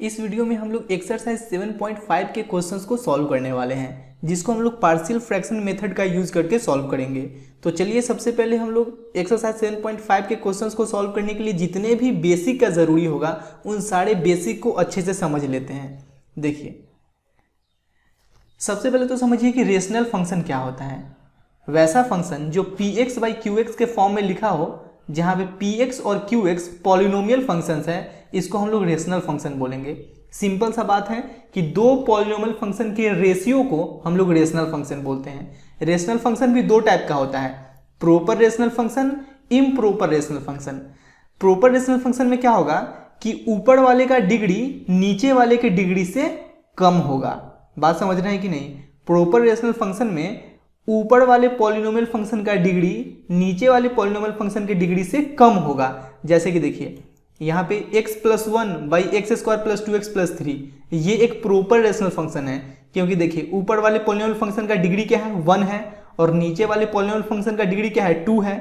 इस वीडियो में हम लोग एक्सरसाइज 7.5 के क्वेश्चंस को सॉल्व करने वाले हैं, जिसको हम लोग पार्शियल फ्रैक्शन मेथड का यूज करके सॉल्व करेंगे। तो चलिए सबसे पहले हम लोग एक्सरसाइज 7.5 के क्वेश्चंस को सॉल्व करने के लिए जितने भी बेसिक का ज़रूरी होगा उन सारे बेसिक को अच्छे से समझ लेते हैं। देखिए, सबसे पहले तो समझिए कि रेशनल फंक्शन क्या होता है। वैसा फंक्शन जो px बाई qx के फॉर्म में लिखा हो, जहाँ पे px और qx पॉलिनोमियल फंक्शंस हैं, इसको हम लोग रेशनल फंक्शन बोलेंगे। सिंपल सा बात है कि दो पॉलिनोमियल फंक्शन के रेशियो को हम लोग रेशनल फंक्शन बोलते हैं। रेशनल फंक्शन भी दो टाइप का होता है, proper rational function, improper rational function. Proper rational function में क्या होगा कि ऊपर वाले का डिग्री नीचे वाले के डिग्री से कम होगा। बात समझ रहे हैं कि नहीं? प्रॉपर रेशनल फंक्शन में ऊपर वाले पॉलिनोमियल फंक्शन का डिग्री नीचे वाले पॉलिनोमियल फंक्शन के डिग्री से कम होगा। जैसे कि देखिए, यहाँ पे x plus 1 by x square plus 2x plus 3, ये एक प्रॉपर रेशनल फंक्शन है, क्योंकि देखिए ऊपर वाले पॉलिनोमियल फंक्शन का डिग्री क्या है, 1 है, और नीचे वाले पॉलिनोमियल फंक्शन का डिग्री क्या है, 2 है।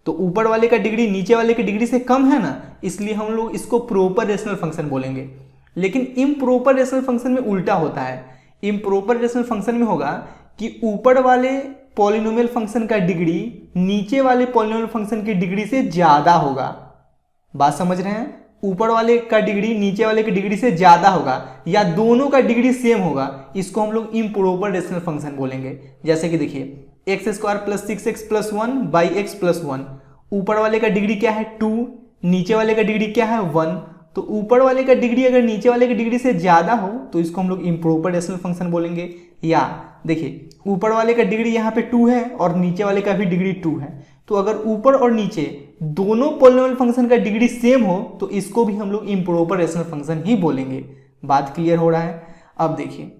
तो ऊपर वाले का डिग्री नीचे वाले की डिग्री से कम है ना, इसलिए हम लोग इसको प्रॉपर रेशनल फंक्शन बोलेंगे। लेकिन इम्प्रॉपर रेशनल फंक्शन में उल्टा होता है। इम्प्रॉपर रेशनल फंक्शन में होगा कि ऊपर वाले पॉलिनोमियल फंक्शन का डिग्री नीचे वाले पॉलिनोमियल फंक्शन की डिग्री से ज्यादा होगा। बात समझ रहे हैं? ऊपर वाले का डिग्री नीचे वाले की डिग्री से ज्यादा होगा, या दोनों का डिग्री सेम होगा, इसको हम लोग इम्प्रॉपर रेशनल फंक्शन बोलेंगे। जैसे कि देखिए, x square plus 6x plus 1 by x plus 1, ऊपर वाले का डिग्री क्या है, 2, नीचे वाले का डिग्री क्या है, 1। तो ऊपर वाले का डिग्री अगर नीचे वाले की डिग्री से ज्यादा हो तो इसको हम लोग इम्प्रॉपर रेशनल फंक्शन बोलेंगे। या देखिए, ऊपर वाले का डिग्री यहाँ पे 2 है और नीचे वाले का भी डिग्री 2 है, तो अगर ऊपर और नीचे दोनों पॉलिनोमियल फंक्शन का डिग्री सेम हो तो इसको भी हम लोग इम्प्रॉपर रेशनल फंक्शन ही बोलेंगे। बात क्लियर हो रहा है? अब देखिए,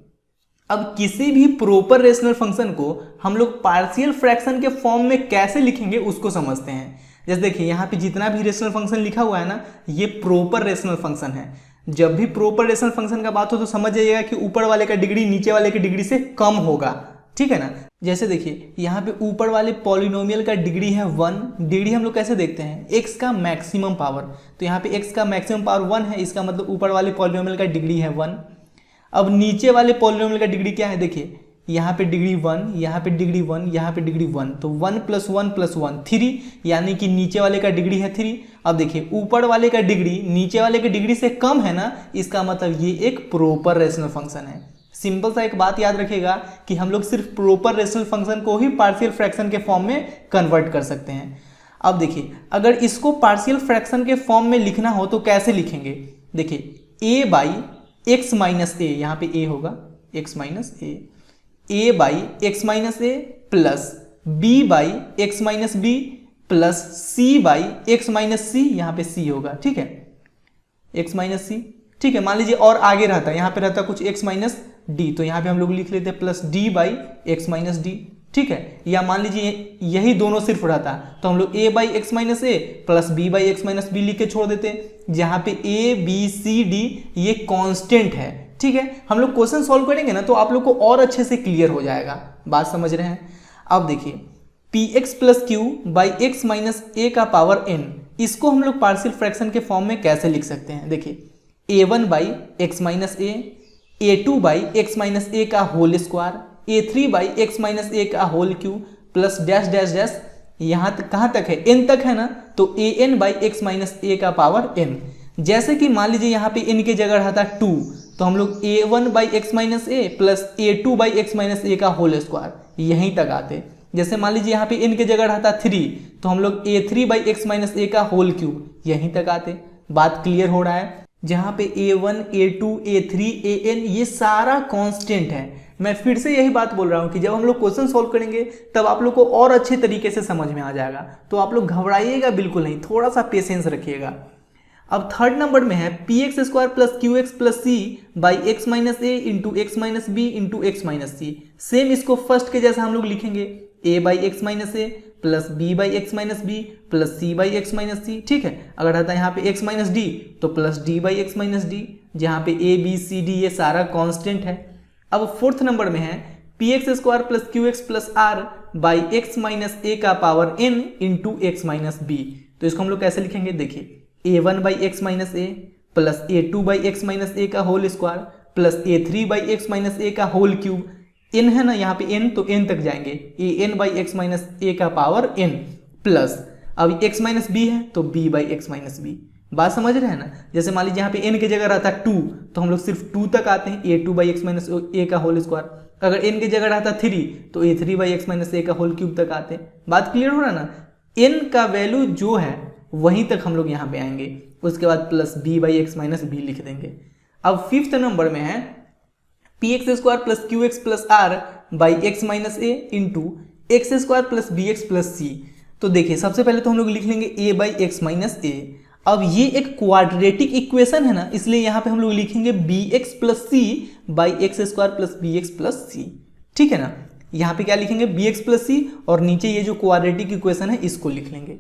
अब किसी भी प्रॉपर रेशनल फंक्शन को हम लोग पार्शियल फ्रैक्शन के फॉर्म में कैसे लिखेंगे उसको समझते हैं। जैसे देखिए, यहाँ पे जितना भी रेशनल फंक्शन लिखा हुआ है ना, ये प्रॉपर रेशनल फंक्शन है। जब भी प्रॉपर रेशनल फंक्शन का बात हो तो समझ जाइएगा कि ऊपर वाले का डिग्री नीचे वाले की डिग्री से कम होगा, ठीक है ना। जैसे देखिए, यहाँ पे ऊपर वाले पॉलिनोमियल का डिग्री है 1। डिग्री हम लोग कैसे देखते हैं, x का मैक्सिमम पावर। तो यहाँ पे x का मैक्सिमम पावर 1 है, इसका मतलब ऊपर वाले पॉलिनोमियल का डिग्री है 1। अब नीचे वाले पॉलिनोमियल का डिग्री क्या है, देखिए यहाँ पे डिग्री 1, यहाँ पे डिग्री 1, यहाँ पे डिग्री 1, तो 1 प्लस 1 प्लस 1 3, यानी कि नीचे वाले का डिग्री है 3। अब देखिए, ऊपर वाले का डिग्री नीचे वाले के डिग्री से कम है ना, इसका मतलब ये एक प्रॉपर रेशनल फंक्शन है। सिंपल सा एक बात याद रखिएगा कि हम लोग सिर्फ प्रॉपर रेशनल फंक्शन को ही पार्शियल फ्रैक्शन के फॉर्म में कन्वर्ट कर सकते हैं। अब देखिए, अगर इसको पार्शियल फ्रैक्शन के फॉर्म में लिखना हो तो कैसे लिखेंगे। देखिए, a by x minus a, यहाँ पे a होगा x minus a, a by x minus a plus b by x minus b plus c by x minus c, यहाँ पे c होगा, ठीक है, x माइनस सी, ठीक है। मान लीजिए और आगे रहता, यहाँ पे रहता कुछ x माइनस डी, तो यहाँ पे हम लोग लिख लेते हैं plus d by x minus D, ठीक है। या मान लीजिए यही दोनों सिर्फ रहता तो हम लोग a by x minus a plus b by x minus b लिख के छोड़ देते, जहाँ पे a b c d ये कांस्टेंट है, ठीक है। हम लोग क्वेश्चन सॉल्व करेंगे ना तो आप लोग को और अच्छे से क्लियर हो जाएगा। बात समझ रहे हैं? अब देखिए, px plus q by x minus a का पावर n, इसको हम लोग पार्शियल फ्रैक्शन के फॉर्म में कैसे लिख सकते हैं। देखिए, a1 by x minus a, a2 by x minus a का whole square, a3 by x minus a का whole cube plus dash dash dash, यहाँ तक कहाँ तक है, n तक है ना, तो an by x minus a का पावर n। जैसे कि मान लीजिए यहाँ पे n की जगह रहता 2, तो हम लोग a1 by x minus a plus a2 by x minus a का होल स्क्वायर यहीं तक आते। जैसे मान लीजिए यहाँ पे n की जगह रहता 3, तो हम लोग a3 by x minus a का होल क्यूब यहीं तक आते। बात क्लियर हो रहा है? जहाँ पे a1, a2, a3, an ये सारा कांस्टेंट है। मैं फिर से यही बात बोल रहा हूँ कि जब हम लोग क्वेश्चन सॉल्व करेंगे तब आप लोग को और अच्छे तरीके से समझ में आ जाएगा, तो आप लोग घबराइएगा बिल्कुल नहीं, थोड़ा सा पेशेंस रखिएगा। अब थर्ड नंबर में है px square plus q x plus C by x minus a into x minus b into x minus c. Same इसको फर्स्ट के जैसा हम लोग लिखेंगे, a by x minus a plus b by x minus b plus c by x minus c, ठीक है। अगर रहता है यहाँ पे x माइनस डी तो plus d by x minus d, जहाँ पे a b c d ये सारा कांस्टेंट है। अब फोर्थ नंबर में है px square plus q x plus r by x minus a का power n into x minus b. तो इसको हम लोग कैसे लिखेंगे, देखिए a1 by x minus a plus a2/x minus a का whole square plus a3/x minus a का होल क्यूब। n है ना यहाँ पे n, तो n तक जाएंगे, an/x माइनस a का पावर n प्लस अब x माइनस b है तो b/x माइनस b। बात समझ रहे हैं ना। जैसे मान लीजिए यहाँ पे n की जगह रहता 2 तो हम लोग सिर्फ 2 तक आते हैं, a2/x माइनस a का होल स्क्वायर। अगर n की जगह रहता 3 तो a3/x माइनस a का होल क्यूब तक आते हैं। बात क्लियर हो रहा है ना। n का वैल्यू जो है वहीं तक हम लोग यहाँ पे आएंगे, उसके बाद प्लस b/x माइनस b लिख देंगे। अब 5th नंबर में है px square plus qx plus r/x minus a into x square plus bx plus c। तो देखिए सबसे पहले तो हम लोग लिख लेंगे a/x माइनस a। अब ये एक क्वाड्रेटिक इक्वेशन है ना, इसलिए यहाँ पे हम लोग लिखेंगे bx plus c by x square plus bx plus c। ठीक है ना। यहाँ पे क्या लिखेंगे bx प्लस c और नीचे ये जो क्वाड्रेटिक इक्वेशन है इसको लिख लेंगे।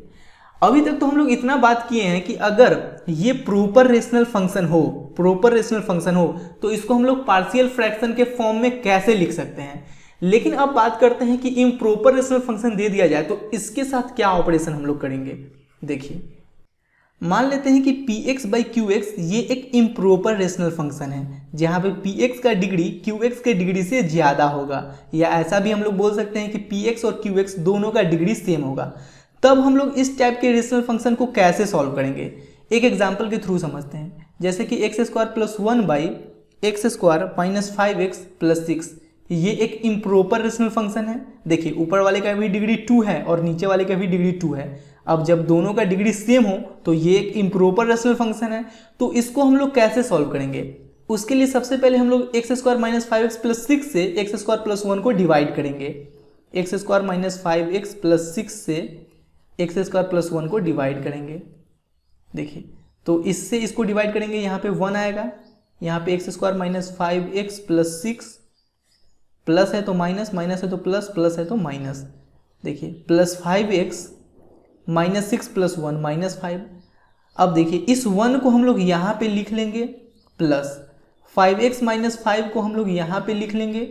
अभी तक तो हम लोग इतना बात किए हैं कि अगर ये प्रॉपर रेशनल फंक्शन हो तो इसको हम लोग पार्शियल फ्रैक्शन के फॉर्म में कैसे लिख सकते हैं। लेकिन अब बात करते हैं कि इम्प्रॉपर रेशनल फंक्शन दे दिया जाए तो इसके साथ क्या ऑपरेशन हम लोग करेंगे। देखिए मान लेते हैं कि px/qx ये एक इम्प्रॉपर रेशनल फंक्शन है जहाँ पे px का डिग्री qx के डिग्री से ज़्यादा होगा, या ऐसा भी हम लोग बोल सकते हैं कि px और qx दोनों का डिग्री सेम होगा। तब हम लोग इस टाइप के रेशनल फंक्शन को कैसे सॉल्व करेंगे, एक एग्जाम्पल के थ्रू समझते हैं। जैसे कि x square plus 1/x square minus 5x plus 6 ये एक इम्प्रॉपर रेशनल फंक्शन है। देखिए ऊपर वाले का भी डिग्री 2 है और नीचे वाले का भी डिग्री 2 है। अब जब दोनों का डिग्री सेम हो तो ये एक इम्प्रॉपर रेशनल फंक्शन है। तो इसको हम लोग कैसे सॉल्व करेंगे, उसके लिए सबसे पहले हम लोग x square minus 5x plus 6 से एक्स स्क्वायर प्लस 1 को डिवाइड करेंगे। X square minus 5x plus 6 से एक्स स्क्वायर प्लस 1 को डिवाइड करेंगे। देखिए तो इससे इसको डिवाइड करेंगे, यहाँ पे 1 आएगा, यहाँ पे x square minus 5x plus 6 plus है तो माइनस, माइनस है तो प्लस, प्लस है तो माइनस। देखिए plus 5x minus 6 plus 1 minus 5। अब देखिए इस 1 को हम लोग यहाँ पे लिख लेंगे प्लस 5x माइनस 5 को हम लोग यहाँ पे लिख लेंगे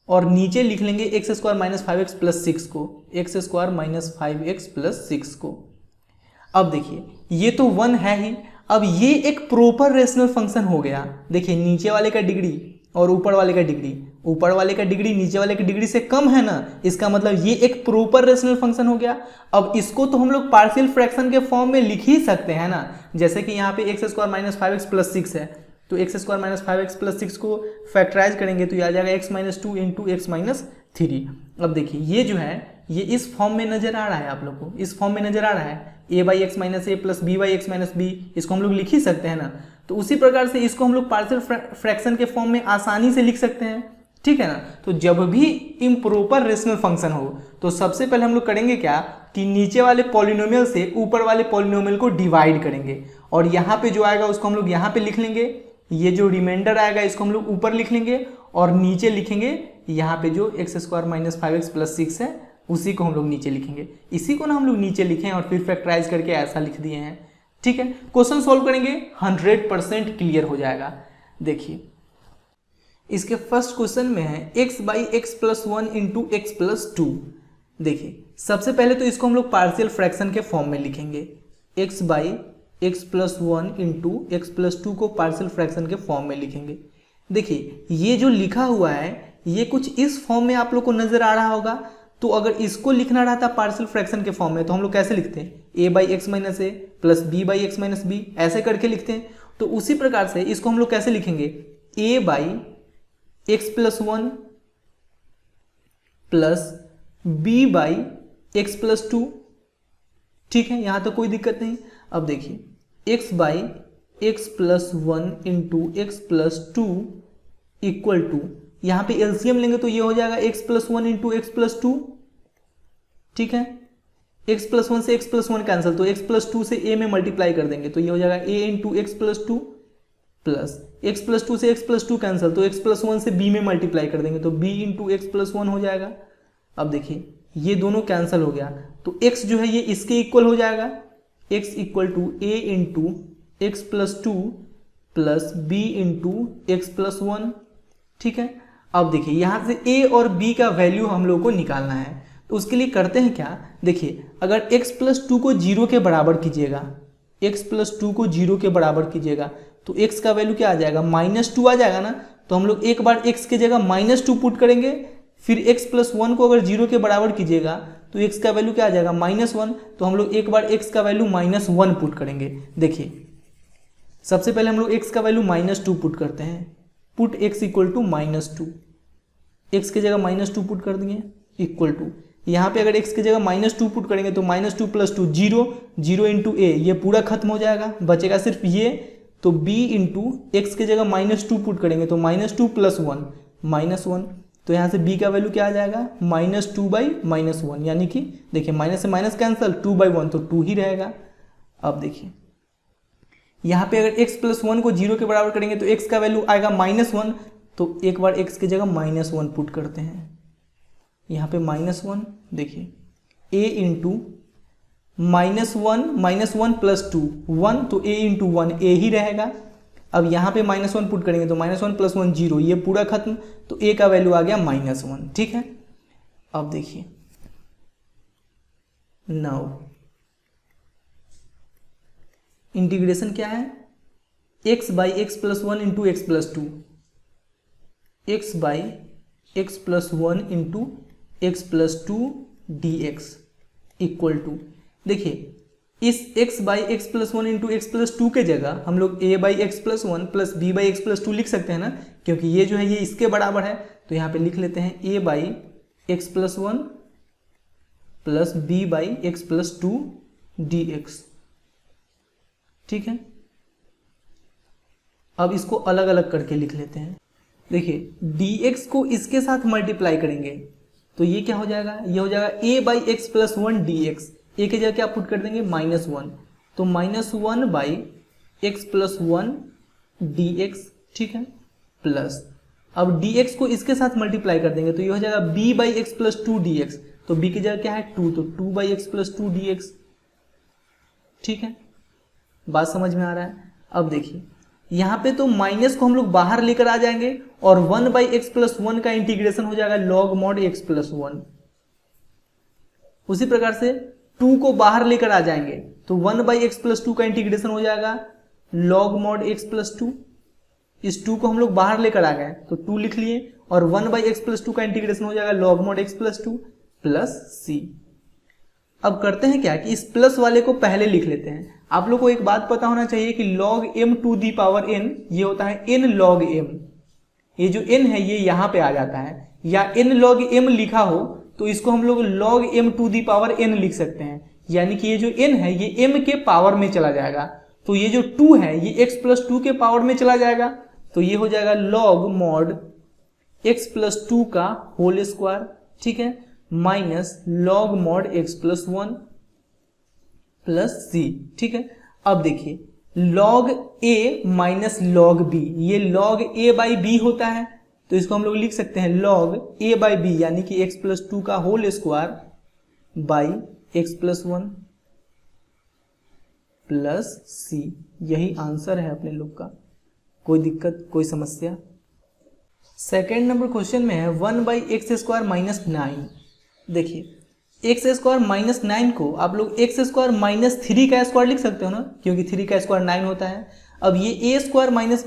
और नीचे लिख लेंगे x square minus 5x plus 6 को, x square minus 5x plus 6 को। अब देखिए ये तो 1 है ही। अब ये एक प्रॉपर रेशनल फंक्शन हो गया। देखिए नीचे वाले का डिग्री और ऊपर वाले का डिग्री, ऊपर वाले का डिग्री नीचे वाले की डिग्री से कम है ना, इसका मतलब ये एक प्रॉपर रेशनल फंक्शन हो गया। अब इसको तो हम लोग पार्शियल फ्रैक्शन के फॉर्म में लिख ही सकते हैं ना। जैसे कि यहाँ पे x square minus 5x plus 6 है तो x square minus 5x plus 6 को फैक्टराइज करेंगे तो ये आ जाएगा x minus 2 into x minus 3। अब देखिए ये जो है ये इस फॉर्म में नजर आ रहा है, आप लोग को इस फॉर्म में नजर आ रहा है a/x minus a plus b/x minus b। इसको हम लोग लिख ही सकते हैं ना। तो उसी प्रकार से इसको हम लोग पार्शियल फ्रैक्शन के फॉर्म में आसानी से लिख सकते हैं। ठीक है ना। तो जब भी इम्प्रॉपर रेशनल फंक्शन हो तो सबसे पहले हम लोग करेंगे क्या कि नीचे वाले पॉलिनोमियल से ऊपर वाले पॉलिनोमियल को डिवाइड करेंगे और यहाँ पे जो आएगा उसको हम लोग यहाँ पे लिख लेंगे। ये जो रिमाइंडर आएगा इसको हम लोग ऊपर लिख लेंगे और नीचे लिखेंगे यहाँ पे जो x square minus 5x plus 6 है उसी को हम लोग नीचे लिखेंगे। इसी को ना हम लोग नीचे लिखें और फिर फैक्टराइज करके ऐसा लिख दिए हैं। ठीक है, क्वेश्चन सॉल्व करेंगे 100% क्लियर हो जाएगा। देखिए इसके फर्स्ट क्वेश्चन में है x/x plus 1 into x plus 2। देखिए सबसे पहले तो इसको हम लोग पार्शियल फ्रैक्शन के फॉर्म में लिखेंगे। x/x plus 1 into x plus 2 को पार्शियल फ्रैक्शन के फॉर्म में लिखेंगे। देखिए ये जो लिखा हुआ है ये कुछ इस फॉर्म में आप लोग को नजर आ रहा होगा। तो अगर इसको लिखना रहता पार्शियल फ्रैक्शन के फॉर्म में तो हम लोग कैसे लिखते हैं, a/x minus a plus b/x minus b ऐसे करके लिखते हैं। तो उसी प्रकार से इसको हम लोग कैसे लिखेंगे, a/x plus 1 plus b/x plus 2। ठीक है, यहां तक कोई दिक्कत नहीं। अब देखिए x/x plus 1 into x plus 2 equal to, यहाँ पे एलसीएम लेंगे तो ये हो जाएगा x plus 1 into x plus 2। ठीक है, x प्लस 1 से x प्लस 1 कैंसिल तो x प्लस 2 से a में मल्टीप्लाई कर देंगे तो ये हो जाएगा a into x plus 2 plus x plus 2 से x प्लस 2 कैंसिल तो x प्लस 1 से b में मल्टीप्लाई कर देंगे तो b इंटू एक्स प्लस 1 हो जाएगा। अब देखिए ये दोनों कैंसिल हो गया तो x जो है ये इसके इक्वल हो जाएगा, x equal to a into x plus 2 plus b into x plus 1। ठीक है, अब देखिए यहाँ से a और b का वैल्यू हम लोग को निकालना है। तो उसके लिए करते हैं क्या, देखिए अगर x प्लस 2 को 0 के बराबर कीजिएगा x प्लस 2 को 0 के बराबर कीजिएगा तो x का वैल्यू क्या आ जाएगा, -2 आ जाएगा ना। तो हम लोग एक बार x के जगह -2 पुट करेंगे, फिर x प्लस 1 को अगर 0 के बराबर कीजिएगा तो x का वैल्यू क्या आ जाएगा, -1। तो हम लोग एक बार x का वैल्यू -1 पुट करेंगे। देखिए सबसे पहले हम लोग x का वैल्यू -2 पुट करते हैं, put x equal to -2, x की जगह -2 पुट कर दिए इक्वल टू, यहाँ पे अगर x की जगह -2 पुट करेंगे तो -2 + 2 0, 0 इंटू a, ये पूरा खत्म हो जाएगा, बचेगा सिर्फ ये। तो b इंटू एक्स की जगह -2 पुट करेंगे तो -2 + 1 -1, तो यहाँ से b का वैल्यू क्या आ जाएगा, -2/-1, यानी कि देखिए माइनस से माइनस कैंसिल, 2/1 तो 2 ही रहेगा। अब देखिए यहाँ पे अगर x प्लस 1 को 0 के बराबर करेंगे तो x का वैल्यू आएगा -1, तो एक बार x की जगह -1 पुट करते हैं, यहाँ पे -1, देखिए a इंटू -1 + 2 1, तो a इंटू 1 a ही रहेगा। अब यहाँ पे -1 पुट करेंगे तो -1 + 1 0, ये पूरा खत्म, तो a का वैल्यू आ गया -1, ठीक है। अब देखिए नाउ इंटीग्रेशन क्या है, x/x + 1 into x + 2, x/x + 1 into x + 2 dx equal to, देखिए इस x/x + 1 इंटू x + 2 के जगह हम लोग a/x + 1 + b/x + 2 लिख सकते हैं ना, क्योंकि ये जो है ये इसके बराबर है। तो यहाँ पे लिख लेते हैं a/x + 1 + b/x + 2 dx, ठीक है। अब इसको अलग अलग करके लिख लेते हैं। देखिए dx को इसके साथ मल्टीप्लाई करेंगे तो ये क्या हो जाएगा, ये हो जाएगा a/x + 1 dx, a की जगह क्या पुट कर देंगे, -1, तो -1/x + 1 dx, ठीक है, प्लस अब dx को इसके साथ मल्टीप्लाई कर देंगे तो ये हो जाएगा b/x + 2 dx, तो b की जगह क्या है 2, तो 2/x + 2 dx, ठीक है, बात समझ में आ रहा है। अब देखिए यहाँ पे तो माइनस को हम लोग बाहर लेकर आ जाएंगे और 1/x + 1 का इंटीग्रेशन हो जाएगा log mod x + 1। उसी प्रकार से 2 को बाहर लेकर आ जाएंगे तो 1/x + 2 का इंटीग्रेशन हो जाएगा log mod x + 2। इस 2 को हम लोग बाहर लेकर आ गए तो 2 लिख लिए और 1/x + 2 का इंटीग्रेशन हो जाएगा log mod x + 2 plus c। अब करते हैं क्या कि इस प्लस वाले को पहले लिख लेते हैं। आप लोग को एक बात पता होना चाहिए कि log m⁴n ये होता है n log m, ये जो n है ये यहाँ पे आ जाता है, या n log m लिखा हो तो इसको हम लोग log m⁴n लिख सकते हैं, यानी कि ये जो n है ये m के पावर में चला जाएगा, तो ये जो 2 है ये x + 2 के पावर में चला जाएगा, तो ये हो जाएगा log mod x + 2 का होल स्क्वायर, ठीक है, minus log mod x + 1 plus c, ठीक है। अब देखिए log a minus log b, ये log a/b होता है, तो इसको हम लोग लिख सकते हैं log a/b, यानी कि x + 2 का whole square by x + 1 plus c। यही आंसर है अपने लोग का, कोई दिक्कत कोई समस्या। सेकेंड नंबर क्वेश्चन में है 1/x² - 9। देखिए x² - 9 को आप लोग x² - 3 का स्क्वायर लिख सकते हो ना, क्योंकि 3 का स्क्वायर 9 होता है। अब ये a² -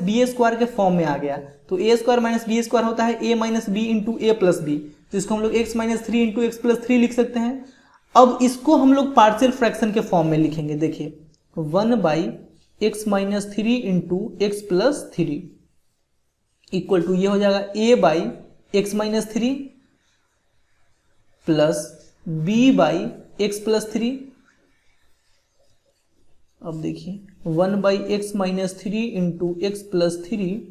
b² के फॉर्म में आ गया, तो a² - b² होता है a - b into a + b, तो इसको हम लोग x - 3 इंटू x + 3 लिख सकते हैं। अब इसको हम लोग पार्शियल फ्रैक्शन के फॉर्म में लिखेंगे। देखिए 1/x - 3 into x + 3 equal to ये हो जाएगा a/x - 3 प्लस b/x + 3। अब देखिए 1/x - 3 इंटू x + 3,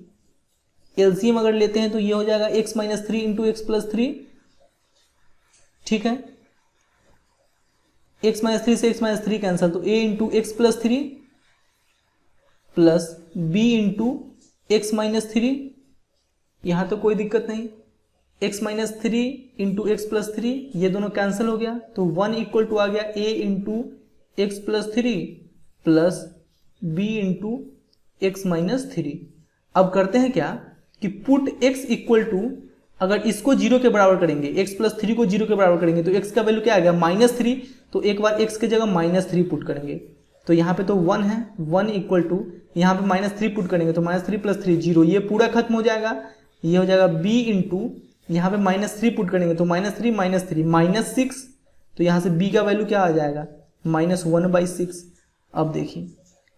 एलसीएम अगर लेते हैं तो ये हो जाएगा x - 3 इंटू x + 3, ठीक है, x - 3 से x - 3 कैंसिल, तो a into x + 3 plus b into x - 3, यहाँ तो कोई दिक्कत नहीं, x - 3 इंटू x + 3 ये दोनों कैंसिल हो गया, तो 1 इक्वल टू आ गया a into x + 3 plus b into x - 3। अब करते हैं क्या कि पुट x इक्वल टू, अगर इसको 0 के बराबर करेंगे, x + 3 को 0 के बराबर करेंगे तो x का वैल्यू क्या आ गया -3, तो एक बार x की जगह -3 पुट करेंगे तो यहाँ पे तो 1 है, 1 इक्वल टू यहाँ पे -3 पुट करेंगे तो -3 + 3 0, ये पूरा खत्म हो जाएगा। ये हो जाएगा b इंटू यहाँ पे -3 पुट करेंगे तो -3 -3 -6, तो यहाँ से b का वैल्यू क्या आ जाएगा -1/6। अब देखिए,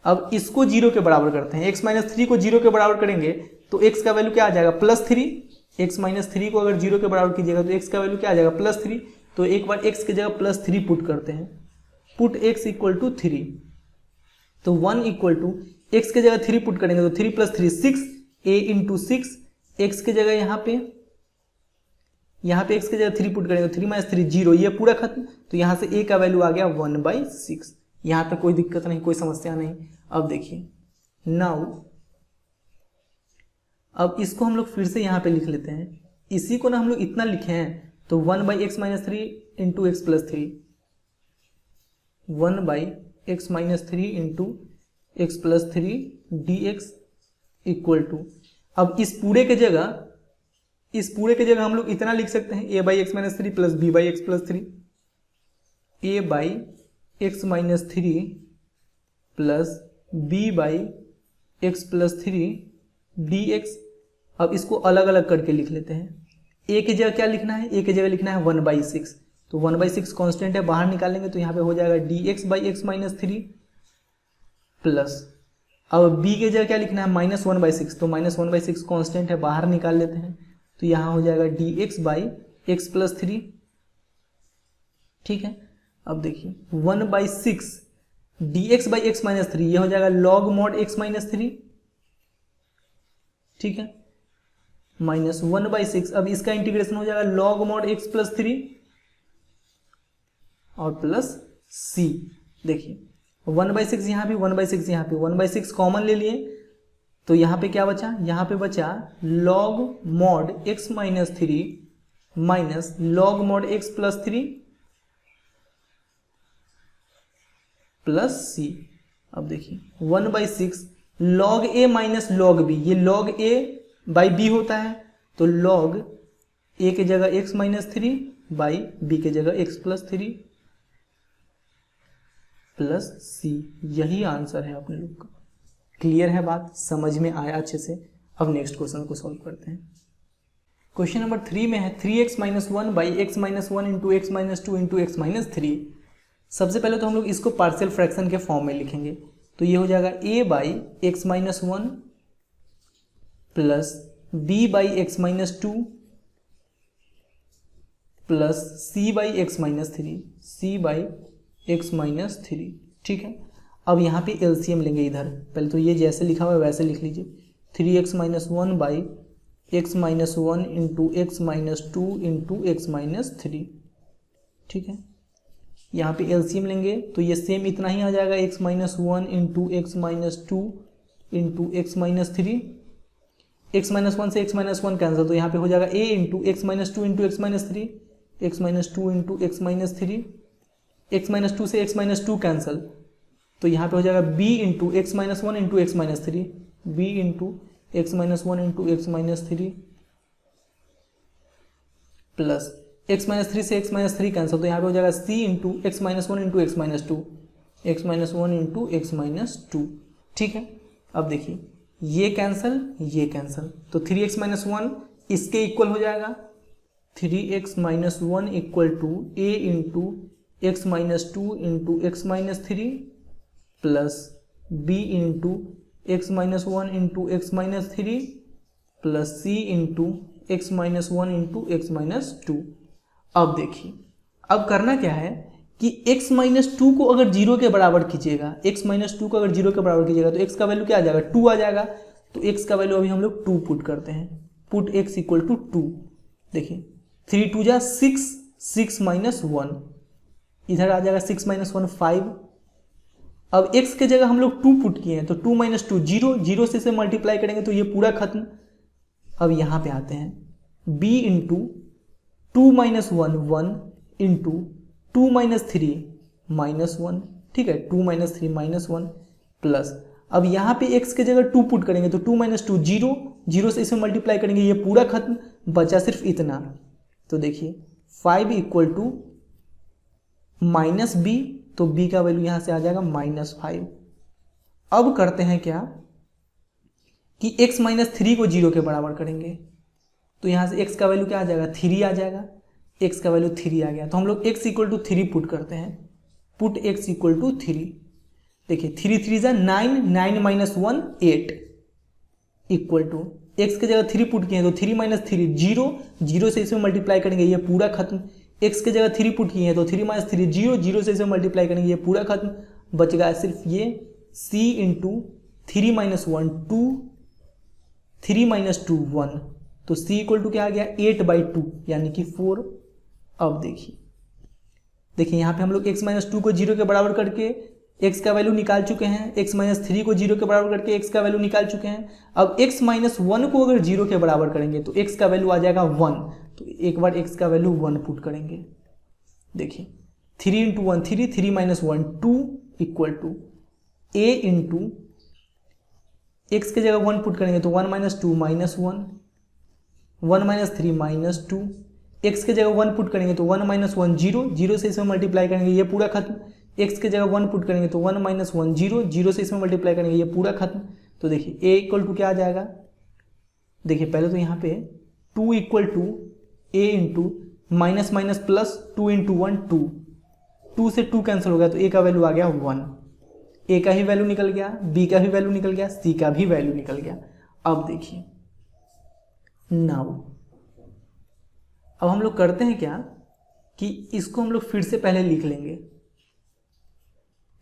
अब इसको 0 के बराबर करते हैं, x - 3 को 0 के बराबर करेंगे तो x का वैल्यू क्या आ जाएगा +3। x - 3 को अगर 0 के बराबर कीजिएगा तो x का वैल्यू क्या आ जाएगा +3। तो एक बार x की जगह +3 पुट करते हैं, पुट x इक्वल टू 3, तो 1 इक्वल टू x की जगह 3 पुट करेंगे तो 3 + 3 6, a इंटू 6, x की जगह यहाँ पे x की जगह 3 पुट करेंगे तो 3 - 3 0, ये पूरा खत्म। तो यहाँ से a का वैल्यू आ गया 1/6। यहाँ तक कोई दिक्कत नहीं, कोई समस्या नहीं। अब देखिए नाउ, अब इसको हम लोग फिर से यहाँ पे लिख लेते हैं। इसी को ना हम लोग इतना लिखे हैं तो 1/x - 3 into x + 3, 1/x - 3 into x + 3 dx equal to, अब इस पूरे के जगह हम लोग इतना लिख सकते हैं a/x - 3 plus b/x + 3, a/x - 3 plus b/x + 3 dx। अब इसको अलग अलग करके लिख लेते हैं। a की जगह क्या लिखना है, a की जगह लिखना है 1/6, तो 1/6 कांस्टेंट है, बाहर निकालेंगे तो यहाँ पे हो जाएगा dx/x - 3 प्लस, अब b की जगह क्या लिखना है -1/6, तो -1/6 कांस्टेंट है, बाहर निकाल लेते हैं तो यहाँ हो जाएगा dx/x + 3। ठीक है, अब देखिए 1/6 dx/x - 3, ये हो जाएगा log mod x - 3। ठीक है, -1/6, अब इसका इंटीग्रेशन हो जाएगा log mod x + 3 और प्लस c। देखिए 1/6 यहाँ पे, 1/6 यहाँ पे, 1/6 कॉमन ले लिए तो यहाँ पे क्या बचा, यहाँ पे बचा log mod x - 3 minus log mod x + 3 plus c। अब देखिए 1/6 log a minus log b, ये log a/b होता है, तो log a की जगह x - 3 बाई b की जगह x + 3 प्लस c। यही आंसर है अपने लोग का। क्लियर है बात, समझ में आया अच्छे से। अब नेक्स्ट क्वेश्चन को सॉल्व करते हैं। क्वेश्चन नंबर 3 में है 3x - 1/x - 1 into x - 2 into x - 3। सबसे पहले तो हम लोग इसको पार्शियल फ्रैक्शन के फॉर्म में लिखेंगे, तो ये हो जाएगा a/x - 1 plus b/x - 2 plus c/x - 3, c/x - 3। ठीक है, अब यहाँ पे एलसीएम लेंगे। इधर पहले तो ये जैसे लिखा हुआ है वैसे लिख लीजिए, 3x - 1/x - 1 into x - 2 into x - 3। ठीक है, यहाँ पे एलसीएम लेंगे तो ये सेम इतना ही आ जाएगा, x - 1 into x - 2 into x - 3। x - 1 से x - 1 कैंसिल, तो यहाँ पे हो जाएगा a into x - 2 into x - 3, x - 2 into x - 3। x - 2 से x - 2 कैंसिल, तो यहाँ पे हो जाएगा b into x - 1 into x - 3, b into x - 1 into x - 3 plus x - 3 से x - 3 कैंसिल, तो यहाँ पे हो जाएगा c into x - 1 into x - 2, x - 1 into x - 2। ठीक है, अब देखिए ये कैंसिल, ये कैंसिल, तो 3x - 1 इसके इक्वल हो जाएगा, 3x - 1 equal to a into x - 2 into x - 3 plus b into x - 1 into x - 3 plus c into x - 1 into x - 2। अब देखिए, अब करना क्या है कि x - 2 को अगर 0 के बराबर कीजिएगा, x - 2 को अगर 0 के बराबर कीजिएगा तो x का वैल्यू क्या आ जाएगा 2 आ जाएगा। तो x का वैल्यू अभी हम लोग 2 पुट करते हैं, पुट x इक्वल टू 2। देखिए 3 2 जा 6, 6 - 1 इधर आ जाएगा, 6 - 1 5। अब x के जगह हम लोग 2 पुट किए हैं तो 2 - 2 0, 0 से मल्टीप्लाई करेंगे तो ये पूरा खत्म। अब यहाँ पे आते हैं, b इंटू 2 - 1 1 इंटू 2 - 3 -1। ठीक है, 2 - 3 -1 प्लस, अब यहाँ पे x के जगह 2 पुट करेंगे तो 2 - 2 0, 0 से इसे मल्टीप्लाई करेंगे ये पूरा खत्म, बचा सिर्फ इतना। तो देखिए 5 इक्वल टू -b तो b का वैल्यू यहाँ से आ जाएगा -5। अब करते हैं क्या कि x - 3 को 0 के बराबर करेंगे, तो यहाँ से x का वैल्यू क्या आ जाएगा, 3 आ जाएगा। x का वैल्यू 3 आ गया, तो हम लोग x = 3 पुट करते हैं। Put x = 3। देखिए 3 3 जा 9, 9 - 1 8 इक्वल टू x के जगह 3 पुट किए हैं तो 3 - 3 0, 0 से इसमें मल्टीप्लाई करेंगे ये पूरा खत्म। x के जगह 3 पुट किए हैं तो 3 - 3 0, 0 से इसमें मल्टीप्लाई करेंगे ये पूरा खत्म। बच गया सिर्फ ये c × 3 - 1 2, 3 - 2 1, तो c = क्या आ गया 8/2 यानी कि 4। अब देखिए यहाँ पे हम लोग x - 2 को 0 के बराबर करके x का वैल्यू निकाल चुके हैं, x - 3 को 0 के बराबर करके x का वैल्यू निकाल चुके हैं। अब x - 1 को अगर 0 के बराबर करेंगे तो x का वैल्यू आ जाएगा 1, तो एक बार x का वैल्यू 1 पुट करेंगे। देखिए 3 × 1 3, 3 - 1 2 इक्वल टू a × x के जगह 1 पुट करेंगे तो 1 - 2 -1, 1 - 3 -2, x के जगह 1 पुट करेंगे तो 1 - 1 0, 0 से इसमें मल्टीप्लाई करेंगे ये पूरा खत्म। x के जगह 1 पुट करेंगे तो 1 - 1 0, 0 से इसमें मल्टीप्लाई करेंगे ये पूरा खत्म। तो देखिए a = क्या आ जाएगा, देखिए पहले तो यहाँ पे 2 = a × -+ 2 × 1 2, 2 से 2 कैंसिल हो गया तो a का वैल्यू आ गया 1। a का ही वैल्यू निकल गया, b का भी वैल्यू निकल गया, c का भी वैल्यू निकल गया। अब देखिए नाउ अब हम लोग करते हैं क्या कि इसको हम लोग फिर से पहले लिख लेंगे।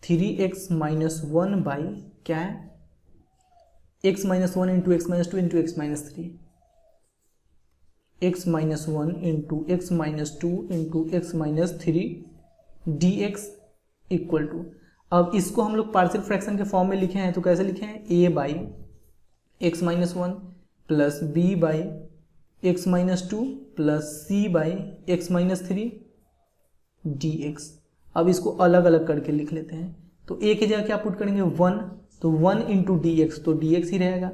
3x - 1 बाई क्या है, x - 1 × x - 2 × x - 3, x - 1 × x - 2 × x - 3 dx equal to, अब इसको हम लोग पार्शियल फ्रैक्शन के फॉर्म में लिखे हैं तो कैसे लिखे हैं, a/x - 1 plus b/x - 2 plus c/x - 3 dx। अब इसको अलग अलग करके लिख लेते हैं, तो a की जगह क्या पुट करेंगे 1, तो 1 × dx, तो dx ही रहेगा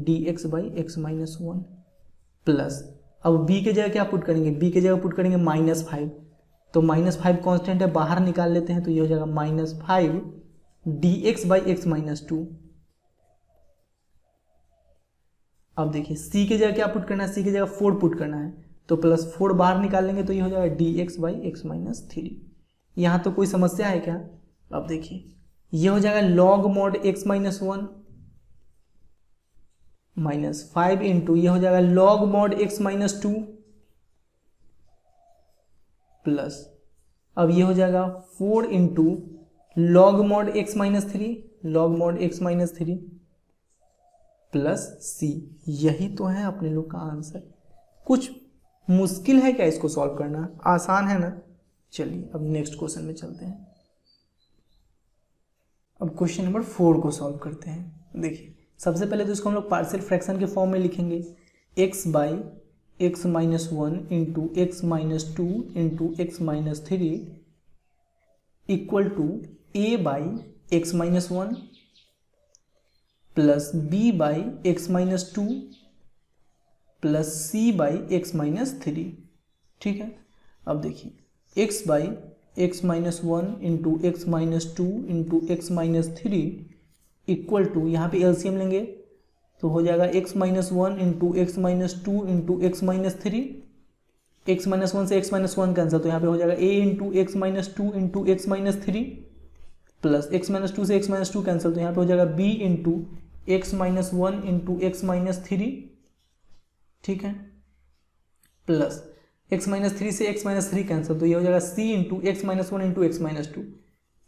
dx/x - 1 प्लस, अब b की जगह क्या पुट करेंगे, b की जगह पुट करेंगे -5, तो -5 कांस्टेंट है बाहर निकाल लेते हैं तो ये हो जाएगा -5 dx/x - 2। अब देखिए c की जगह क्या पुट करना है, c की जगह 4 पुट करना है तो +4 बाहर निकाल लेंगे तो ये हो जाएगा dx/x - 3। यहाँ तो कोई समस्या है क्या, अब देखिए ये हो जाएगा log mod x - 1 -5 इंटू ये हो जाएगा log mod x - 2 प्लस, अब ये हो जाएगा 4 into log mod x - 3, log mod x - 3 plus c। यही तो है अपने लोग का आंसर। कुछ मुश्किल है क्या इसको सॉल्व करना, आसान है ना। चलिए अब नेक्स्ट क्वेश्चन में चलते हैं। अब क्वेश्चन नंबर 4 को सॉल्व करते हैं। देखिए सबसे पहले तो इसको हम लोग पार्शियल फ्रैक्शन के फॉर्म में लिखेंगे, x/x - 1 × x - 2 × x - 3 equal to a/x - 1 plus b/x - 2 plus c/x - 3। ठीक है, अब देखिए x/x - 1 × x - 2 × x - 3 equal to, यहाँ पे एलसीएम लेंगे तो हो जाएगा x - 1 × x - 2 × x - 3, x - 1 से x - 1 कैंसिल तो यहाँ पे हो जाएगा a × x - 2 × x - 3 plus x - 2 से x - 2 कैंसिल तो यहाँ पे हो जाएगा b × x - 1 × x - 3। ठीक है, प्लस x - 3 से x - 3 कैंसिल तो ये हो जाएगा c × x - 1 × x - 2,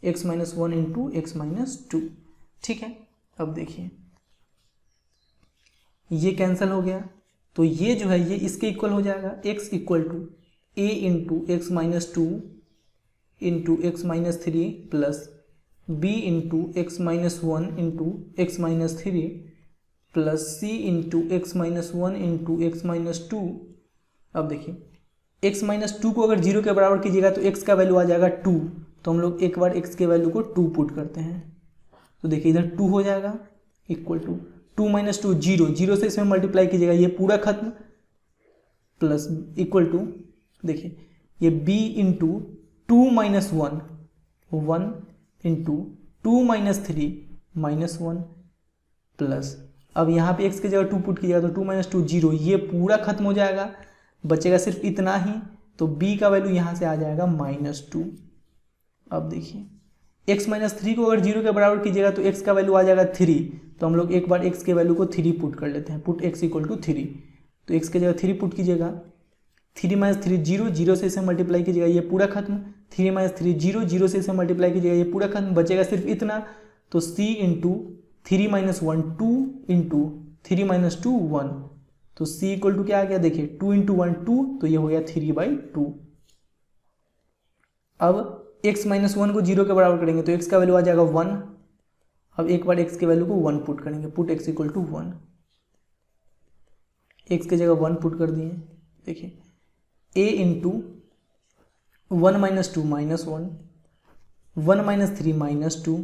x - 1 × x - 2। ठीक है, अब देखिए ये कैंसिल हो गया तो ये जो है ये इसके इक्वल हो जाएगा, x equal to a × x - 2 × x - 3 plus b × x - 1 × x - 3 plus c × x - 1 × x - 2। अब देखिए x - 2 को अगर 0 के बराबर कीजिएगा तो x का वैल्यू आ जाएगा 2, तो हम लोग एक बार x के वैल्यू को 2 पुट करते हैं तो देखिए इधर 2 हो जाएगा इक्वल टू 2 - 2 0, 0 से इसमें मल्टीप्लाई कीजिएगा ये पूरा खत्म प्लस इक्वल टू, देखिए ये b × 2 - 1 1 into 2 minus 3 minus 1 plus, अब यहाँ पे x की जगह 2 पुट कीजिएगा तो 2 माइनस 2 0, ये पूरा खत्म हो जाएगा, बचेगा सिर्फ इतना ही, तो b का वैल्यू यहाँ से आ जाएगा -2। अब देखिए x माइनस 3 को अगर 0 के बराबर कीजिएगा तो x का वैल्यू आ जाएगा 3, तो हम लोग एक बार x के वैल्यू को 3 पुट कर लेते हैं, पुट x इक्वल टू 3, तो x की जगह 3 पुट कीजिएगा, 3 माइनस 3 0, 0 से इसे मल्टीप्लाई कीजिएगा ये पूरा खत्म, 3 माइनस 3 0, 0 से इसे मल्टीप्लाई कीजिएगा ये पूरा खत्म, बचेगा सिर्फ इतना, तो c into 3 minus 1 2 into 3 minus 2 1, तो c इक्वल टू क्या आ गया, देखिए 2 इंटू 1 2, तो ये हो गया 3/2। अब x माइनस 1 को 0 के बराबर करेंगे तो x का वैल्यू आ जाएगा 1, अब एक बार x के वैल्यू को 1 पुट करेंगे, put x equal to 1, x की जगह 1 पुट कर दिए, देखिए a into 1 minus 2 minus 1, 1 minus 3 minus 2,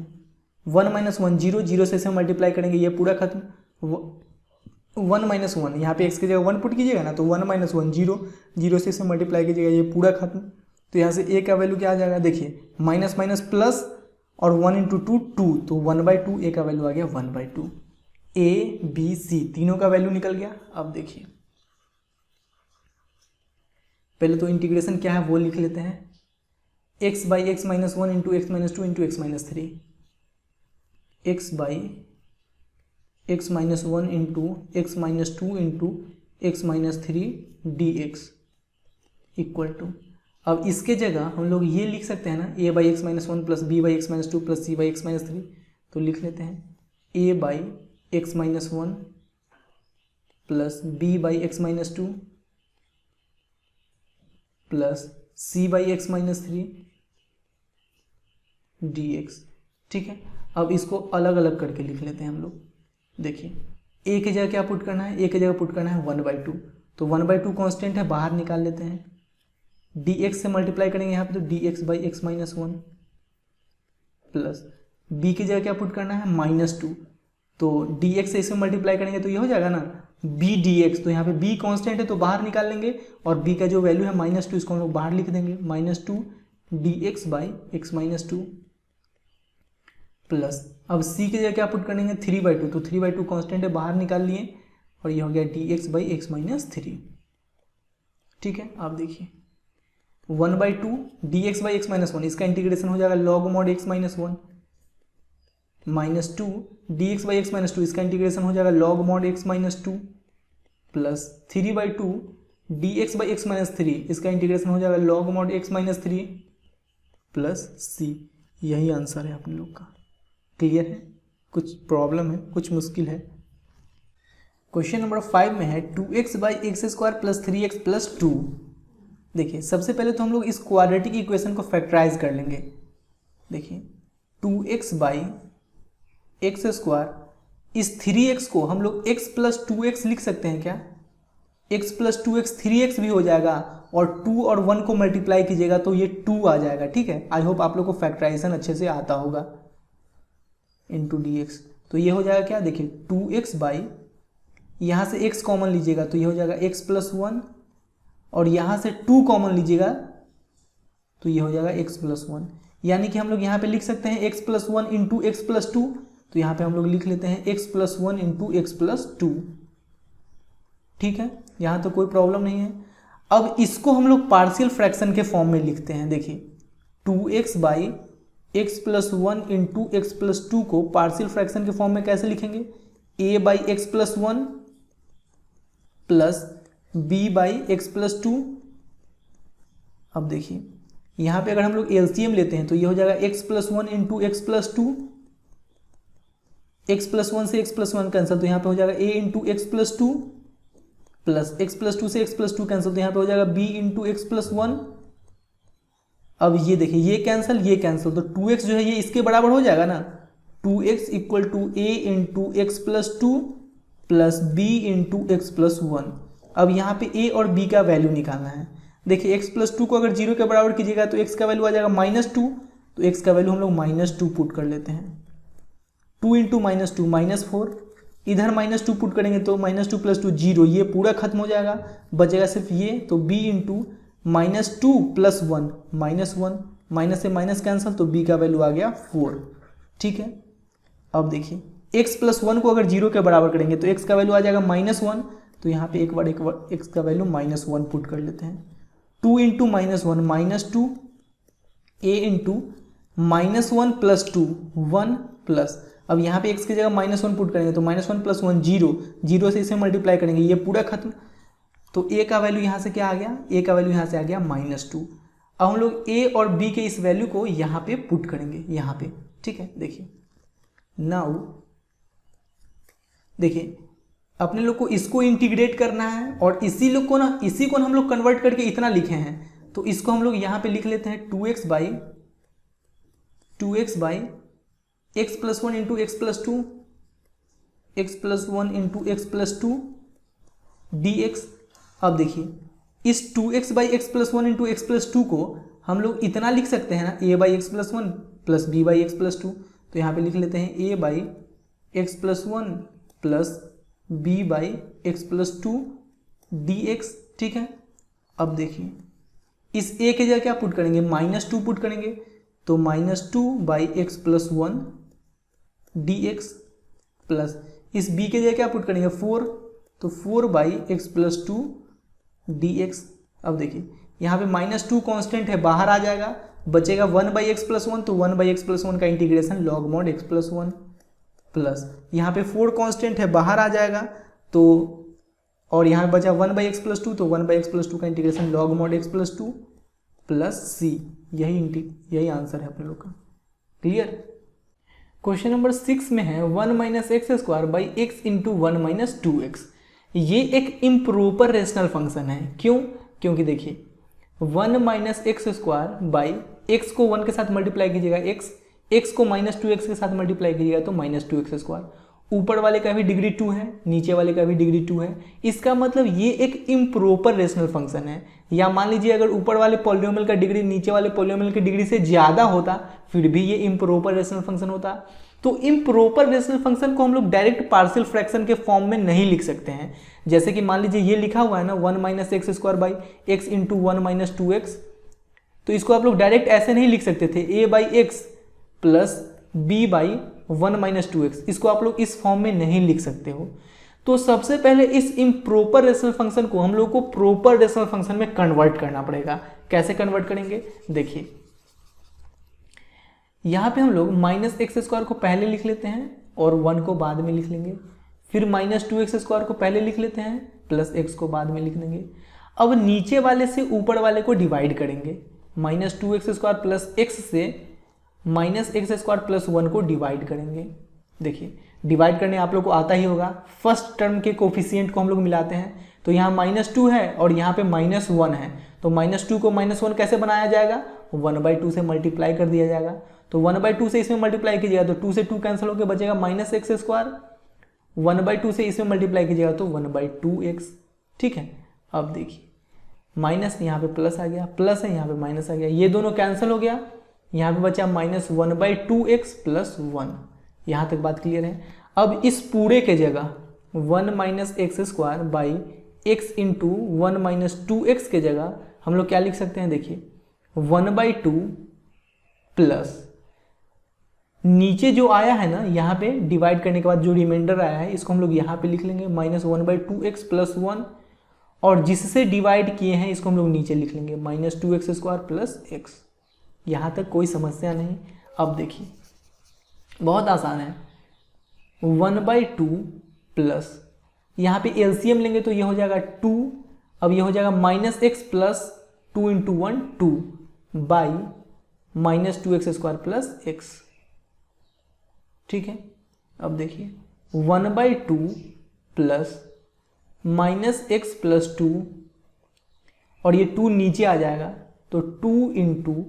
1 minus 1 0, 0 से इसे मल्टीप्लाई करेंगे ये पूरा खत्म, 1 माइनस 1, यहाँ पे x की जगह 1 पुट कीजिएगा ना, तो 1 माइनस 1 0, 0 से इसे मल्टीप्लाई कीजिएगा ये पूरा खत्म, तो यहाँ से a का वैल्यू क्या आ जाएगा, देखिए माइनस माइनस प्लस और 1 इंटू 2 2, तो 1/2, a का वैल्यू आ गया 1/2, a b c तीनों का वैल्यू निकल गया। अब देखिए पहले तो इंटीग्रेशन क्या है वो लिख लेते हैं, x by x minus 1 into x minus 2 into x minus 3, x by x minus 1 into x minus 2 into x minus 3 d x equal to, अब इसके जगह हम लोग ये लिख सकते हैं ना, a by x minus 1 plus b by x minus 2 plus C by x minus 3, तो लिख लेते हैं a by x minus 1 plus b by x minus 2 plus C by x minus 3 d x. ठीक है, अब इसको अलग अलग करके लिख लेते हैं हम लोग। देखिए a की जगह क्या पुट करना है, a की जगह पुट करना है 1/2, तो 1/2 कांस्टेंट है, बाहर निकाल लेते हैं, dx से मल्टीप्लाई करेंगे यहाँ पे तो dx by x minus 1 plus b की जगह क्या पुट करना है -2, तो dx से इसे मल्टीप्लाई करेंगे तो ये हो जाएगा ना b dx, तो यहाँ पे b कांस्टेंट है तो बाहर निकाल लेंगे, और b का जो वैल्यू है -2 इसको हम लोग बाहर लिख देंगे, -2 dx by x minus 2 plus, अब c की जगह क्या पुट करेंगे 3/2, तो 3/2 कांस्टेंट है बाहर निकाल लिए, और ये हो गया dx बाई एक्स माइनस 3। ठीक है, आप देखिए 1/2 dx बाई एक्स माइनस 1, इसका इंटीग्रेशन हो जाएगा log mod x minus 1, -2 dx by x minus 2, इसका इंटीग्रेशन हो जाएगा log mod x minus 2 plus 3/2 dx by x minus 3, इसका इंटीग्रेशन हो जाएगा log mod x minus 3 plus c। यही आंसर है अपने लोग का। क्लियर है, कुछ प्रॉब्लम है, कुछ मुश्किल है। क्वेश्चन नंबर 5 में है 2x by x square plus 3x plus 2। देखिए सबसे पहले तो हम लोग इस क्वाड्रेटिक इक्वेशन को फैक्टराइज कर लेंगे। देखिए 2x बाई एक्स स्क्वायर, इस 3x को हम लोग x प्लस 2x लिख सकते हैं क्या, x प्लस 2x 3x भी हो जाएगा, और 2 और 1 को मल्टीप्लाई कीजिएगा तो ये 2 आ जाएगा। ठीक है, आई होप आप लोग को फैक्टराइजेशन अच्छे से आता होगा, इंटू डी एक्स, तो ये हो जाएगा क्या, देखिए 2x बाई, यहाँ से x कॉमन लीजिएगा तो ये हो जाएगा x प्लस 1, और यहाँ से 2 कॉमन लीजिएगा तो ये हो जाएगा x प्लस 1, यानी कि हम लोग यहाँ पे लिख सकते हैं x plus 1 into x plus 2, तो यहाँ पे हम लोग लिख लेते हैं x plus 1 into x plus 2। ठीक है, यहाँ तो कोई प्रॉब्लम नहीं है। अब इसको हम लोग पार्शियल फ्रैक्शन के फॉर्म में लिखते हैं। देखिए 2x by x plus 1 into x plus 2 को पार्शियल फ्रैक्शन के फॉर्म में कैसे लिखेंगे, a by x plus 1 plus b by x plus 2। अब देखिए यहाँ पे अगर हम लोग एलसीएम लेते हैं तो ये हो जाएगा x plus 1 into x plus 2, x plus 1 से x प्लस 1 कैंसिल तो यहाँ पे हो जाएगा a into x plus 2 plus x plus 2 से x प्लस 2 कैंसिल तो यहाँ पे हो जाएगा b इंटू एक्स प्लस 1। अब ये देखिए ये कैंसिल ये कैंसिल, तो 2x जो है ये इसके बराबर हो जाएगा ना, 2x equal to a into x plus 2 plus b into x plus 1। अब यहाँ पे a और b का वैल्यू निकालना है। देखिए x प्लस 2 को अगर 0 के बराबर कीजिएगा तो x का वैल्यू आ जाएगा -2, तो x का वैल्यू हम लोग -2 पुट कर लेते हैं, 2 इंटू -2 -4, इधर -2 पुट करेंगे तो -2 प्लस 2 0, ये पूरा खत्म हो जाएगा, बचेगा सिर्फ ये, तो b इंटू -2 प्लस 1 -1 माइनस से माइनस कैंसिल, तो b का वैल्यू आ गया 4। ठीक है, अब देखिए x प्लस 1 को अगर 0 के बराबर करेंगे तो x का वैल्यू आ जाएगा -1, तो यहाँ पे एक बार x का वैल्यू -1 पुट कर लेते हैं। 2 into -1 -2, a into -1 plus 2 1 plus, अब यहाँ पे x की जगह -1 पुट करेंगे तो -1 प्लस 1 0, 0 से इसे मल्टीप्लाई करेंगे, ये पूरा खत्म। तो a का वैल्यू यहाँ से क्या आ गया, a का वैल्यू यहाँ से आ गया -2। अब हम लोग a और b के इस वैल्यू को यहाँ पे पुट करेंगे, यहाँ पे। ठीक है, देखिए नाउ देखिए अपने लोग को इसको इंटीग्रेट करना है और इसी को हम लोग कन्वर्ट करके इतना लिखे हैं, तो इसको हम लोग यहाँ पे लिख लेते हैं 2x by x plus 1 into x plus 2, x plus 1 into x plus 2 dx। अब देखिए इस 2x by x plus 1 into x plus 2 को हम लोग इतना लिख सकते हैं ना, a by x plus 1 plus b by x plus 2, तो यहाँ पे लिख लेते हैं a by x plus 1 plus b by x plus 2 dx। ठीक है, अब देखिए इस a के जगह क्या पुट करेंगे, -2 पुट करेंगे, तो -2 by x plus 1 dx plus इस b के जगह क्या पुट करेंगे 4, तो 4 बाई एक्स प्लस 2 dx। अब देखिए यहाँ पे -2 कांस्टेंट है, बाहर आ जाएगा, बचेगा 1 बाई एक्स प्लस 1, तो 1 बाई एक्स प्लस 1 का integration log mod x plus 1 plus यहाँ पे 4 कांस्टेंट है, बाहर आ जाएगा, तो और यहाँ पे बचा 1 बाई एक्स प्लस 2, तो 1 बाई एक्स प्लस 2 का integration log mod x plus 2 plus c. यही आंसर है अपने लोग का। क्लियर। क्वेश्चन नंबर 6 में है 1 minus x square by x into 1 minus 2x। ये एक इम्प्रॉपर रेशनल फंक्शन है। क्यों? क्योंकि देखिए 1 minus x square by x को 1 के साथ मल्टीप्लाई कीजिएगा एक्स को -2x के साथ मल्टीप्लाई कीजिएगा तो -2x स्क्वायर। ऊपर वाले का भी डिग्री 2 है, नीचे वाले का भी डिग्री 2 है। इसका मतलब ये एक इम्प्रॉपर रेशनल फंक्शन है। या मान लीजिए अगर ऊपर वाले पॉलिनोमियल का डिग्री नीचे वाले पॉलिनोमियल की डिग्री से ज़्यादा होता फिर भी ये इम्प्रॉपर रेशनल फंक्शन होता। तो इम्प्रॉपर रेशनल फंक्शन को हम लोग डायरेक्ट पार्शियल फ्रैक्शन के फॉर्म में नहीं लिख सकते हैं। जैसे कि मान लीजिए ये लिखा हुआ है ना 1 minus x square by x into 1 minus 2x, तो इसको आप लोग डायरेक्ट ऐसे नहीं लिख सकते थे a by x plus b by 1 minus 2x। इसको आप लोग इस फॉर्म में नहीं लिख सकते हो। तो सबसे पहले इस इम्प्रॉपर रेशनल फंक्शन को हम लोग को प्रॉपर रेशनल फंक्शन में कन्वर्ट करना पड़ेगा। कैसे कन्वर्ट करेंगे? देखिए यहाँ पे हम लोग माइनस एक्स स्क्वायर को पहले लिख लेते हैं और 1 को बाद में लिख लेंगे। फिर माइनस 2x स्क्वायर को पहले लिख लेते हैं प्लस x को बाद में लिख लेंगे। अब नीचे वाले से ऊपर वाले को डिवाइड करेंगे। Minus 2x square plus x से माइनस एक्स स्क्वायर प्लस 1 को डिवाइड करेंगे। देखिए डिवाइड करने आप लोग को आता ही होगा। फर्स्ट टर्म के कोफिशिएंट को हम लोग मिलाते हैं, तो यहाँ -2 है और यहाँ पे -1 है, तो -2 को -1 कैसे बनाया जाएगा? 1/2 से मल्टीप्लाई कर दिया जाएगा। तो 1/2 से इसमें मल्टीप्लाई कीजिएगा तो 2 से 2 कैंसिल होकर बचेगा माइनस एक्स स्क्वायर। 1/2 से इसमें मल्टीप्लाई कीजिएगा तो 1/2x। ठीक है, अब देखिए माइनस यहाँ पे प्लस आ गया, प्लस है यहाँ पे माइनस आ गया, ये दोनों कैंसिल हो गया। यहाँ पे बचा -1/2x प्लस 1। यहाँ तक बात क्लियर है। अब इस पूरे के जगह 1 minus x square by x into 1 minus 2x के जगह हम लोग क्या लिख सकते हैं? देखिए 1/2 प्लस नीचे जो आया है ना यहाँ पे डिवाइड करने के बाद जो रिमाइंडर आया है इसको हम लोग यहाँ पे लिख लेंगे -1/2x प्लस 1, और जिससे डिवाइड किए हैं इसको हम लोग नीचे लिख लेंगे -2x स्क्वायर प्लस x। यहाँ तक कोई समस्या नहीं। अब देखिए बहुत आसान है। 1/2 प्लस यहाँ पे एलसीएम लेंगे तो ये हो जाएगा 2। अब ये हो जाएगा -x plus 2 into 1 2 by -2x square plus x। ठीक है, अब देखिए 1/2 प्लस -x प्लस 2 और ये 2 नीचे आ जाएगा तो 2 इंटू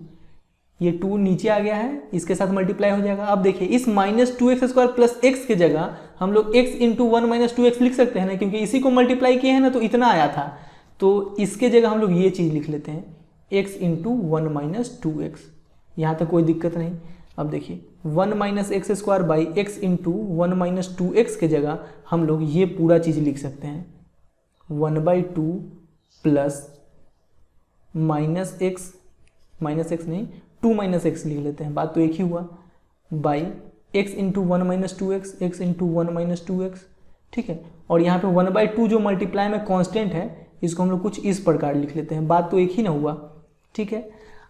ये 2 नीचे आ गया है, इसके साथ मल्टीप्लाई हो जाएगा। अब देखिए इस -2x स्क्वायर प्लस x के जगह हम लोग x इंटू 1 माइनस 2x लिख सकते हैं ना, क्योंकि इसी को मल्टीप्लाई किए हैं ना तो इतना आया था। तो इसके जगह हम लोग ये चीज़ लिख लेते हैं x इंटू 1 माइनस 2x। यहाँ तक कोई दिक्कत नहीं। अब देखिए 1 minus x square by x into 1 minus 2x के जगह हम लोग ये पूरा चीज़ लिख सकते हैं 1/2 प्लस माइनस एक्स नहीं 2 माइनस एक्स लिख लेते हैं, बात तो एक ही हुआ, by x into 1 minus 2x, x into 1 minus 2x, ठीक है। और यहाँ पे 1/2 जो मल्टीप्लाई में कांस्टेंट है, इसको हम लोग कुछ इस प्रकार लिख लेते हैं, बात तो एक ही ना हुआ, ठीक है।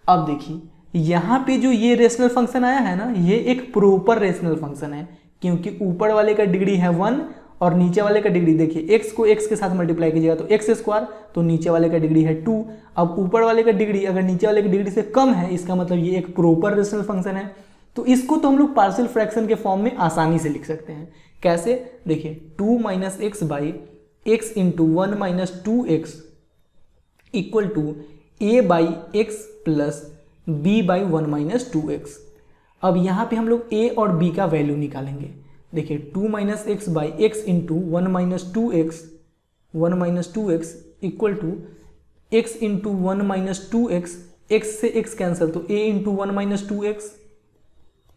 अब देखिए यहाँ पे जो ये रेशनल फंक्शन आया है ना, ये एक प्रॉपर रेशनल फंक्शन है, क्योंकि ऊपर वाले का डिग्री है 1 और नीचे वाले का डिग्री, देखिए x को x के साथ मल्टीप्लाई कीजिएगा तो x स्क्वायर, तो नीचे वाले का डिग्री है 2। अब ऊपर वाले का डिग्री अगर नीचे वाले की डिग्री से कम है, इसका मतलब ये एक प्रॉपर रेशनल फंक्शन है। तो इसको तो हम लोग पार्शियल फ्रैक्शन के फॉर्म में आसानी से लिख सकते हैं। कैसे, देखिए 2 minus x by x into 1 minus 2x equal to a by x plus b by 1 minus 2x। अब यहाँ पे हम लोग a और b का वैल्यू निकालेंगे। देखिए 2 minus x by x into 1 minus 2x equal to x into 1 minus 2x, x से x कैंसिल तो a into 1 minus 2x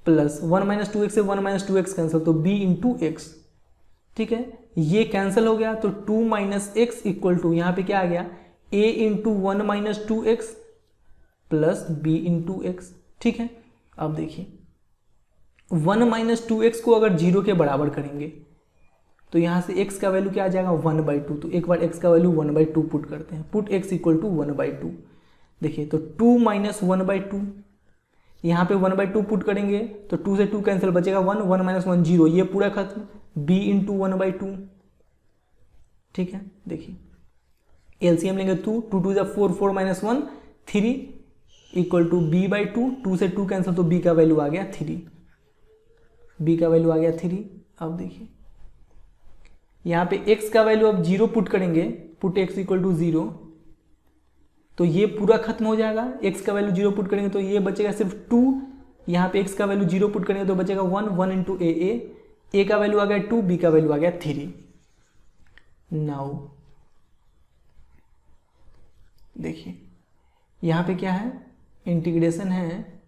plus 1 minus 2x से 1 माइनस 2x कैंसिल तो b इंटू एक्स, ठीक है। ये कैंसिल हो गया तो 2 माइनस एक्स इक्वल टू यहाँ पे क्या आ गया, a into 1 minus 2x plus b into x, ठीक है। अब देखिए 1 माइनस 2x को अगर 0 के बराबर करेंगे तो यहाँ से x का वैल्यू क्या आ जाएगा 1/2। तो एक बार x का वैल्यू 1/2 पुट करते हैं, पुट x इक्वल टू 1/2। देखिए तो 2 माइनस 1/2, यहाँ पे 1/2 पुट करेंगे तो 2 से 2 कैंसिल, बचेगा 1, 1 माइनस 1 0, ये पूरा खत्म, b इंटू 1/2, ठीक है। देखिए एलसीएम लेंगे 2, 2 2 4, 4 माइनस 1 3 इक्वल टू b/2, 2 से 2 कैंसिल तो b का वैल्यू आ गया 3, b का वैल्यू आ गया 3। अब देखिए यहाँ पे x का वैल्यू अब 0 पुट करेंगे, पुट x इक्वल टू 0, तो ये पूरा खत्म हो जाएगा। x का वैल्यू 0 पुट करेंगे तो ये बचेगा सिर्फ 2, यहाँ पे x का वैल्यू 0 पुट करेंगे तो बचेगा 1, 1 इंटू a का वैल्यू आ गया 2, b का वैल्यू आ गया 3। नाउ देखिए यहाँ पे क्या है, इंटीग्रेशन है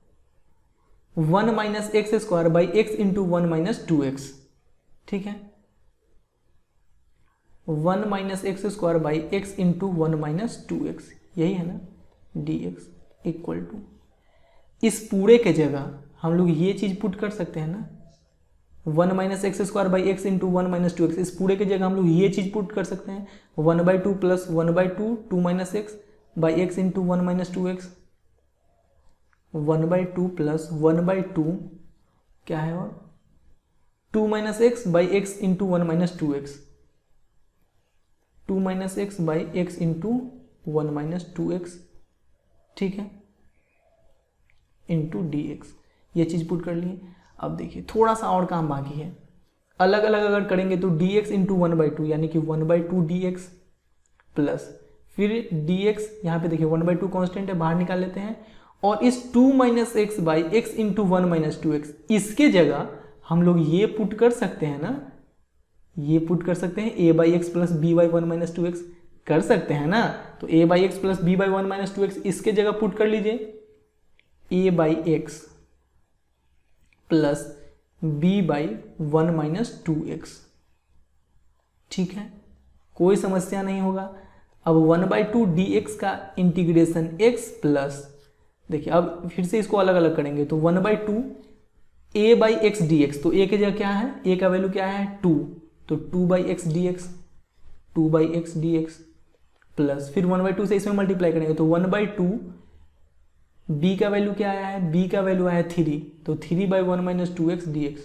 1 minus x square by x into 1 minus 2x, ठीक है। 1 minus x square by x into 1 minus 2x, यही है ना, dx इक्वल टू, इस पूरे के जगह हम लोग ये चीज पुट कर सकते हैं ना, 1 minus x square by x into 1 minus 2x, इस पूरे के जगह हम लोग ये चीज पुट कर सकते हैं 1/2 plus 1/2 2 minus x by x into 1 minus 2x, 1/2 plus 1/2 क्या है, और 2 minus x by x into 1 minus 2x, 2 minus x by x into 1 minus 2x, ठीक है, इंटू dx, ये चीज पुट कर लिए। अब देखिए थोड़ा सा और काम बाकी है, अलग अलग अगर करेंगे तो dx इंटू 1/2 यानी कि 1/2 dx प्लस फिर dx, यहाँ पे देखिए 1/2 कांस्टेंट है, बाहर निकाल लेते हैं, और इस 2 minus x by x into 1 minus 2x, इसके जगह हम लोग ये पुट कर सकते हैं ना, ये पुट कर सकते हैं a by x plus b by 1 minus 2x, कर सकते हैं ना। तो a by x plus b by 1 minus 2x, इसके जगह पुट कर लीजिए a by x plus b by 1 minus 2x, ठीक है, कोई समस्या नहीं होगा। अब 1/2 dx का इंटीग्रेशन x प्लस, देखिए अब फिर से इसको अलग अलग करेंगे तो 1/2 a बाई एक्स dx, तो a के जगह क्या है, a का वैल्यू क्या है 2, तो 2 by x dx, 2 by x dx plus फिर 1/2 से इसमें मल्टीप्लाई करेंगे तो 1/2 b का वैल्यू क्या आया है, b का वैल्यू आया 3, तो 3 बाई 1 माइनस 2x dx,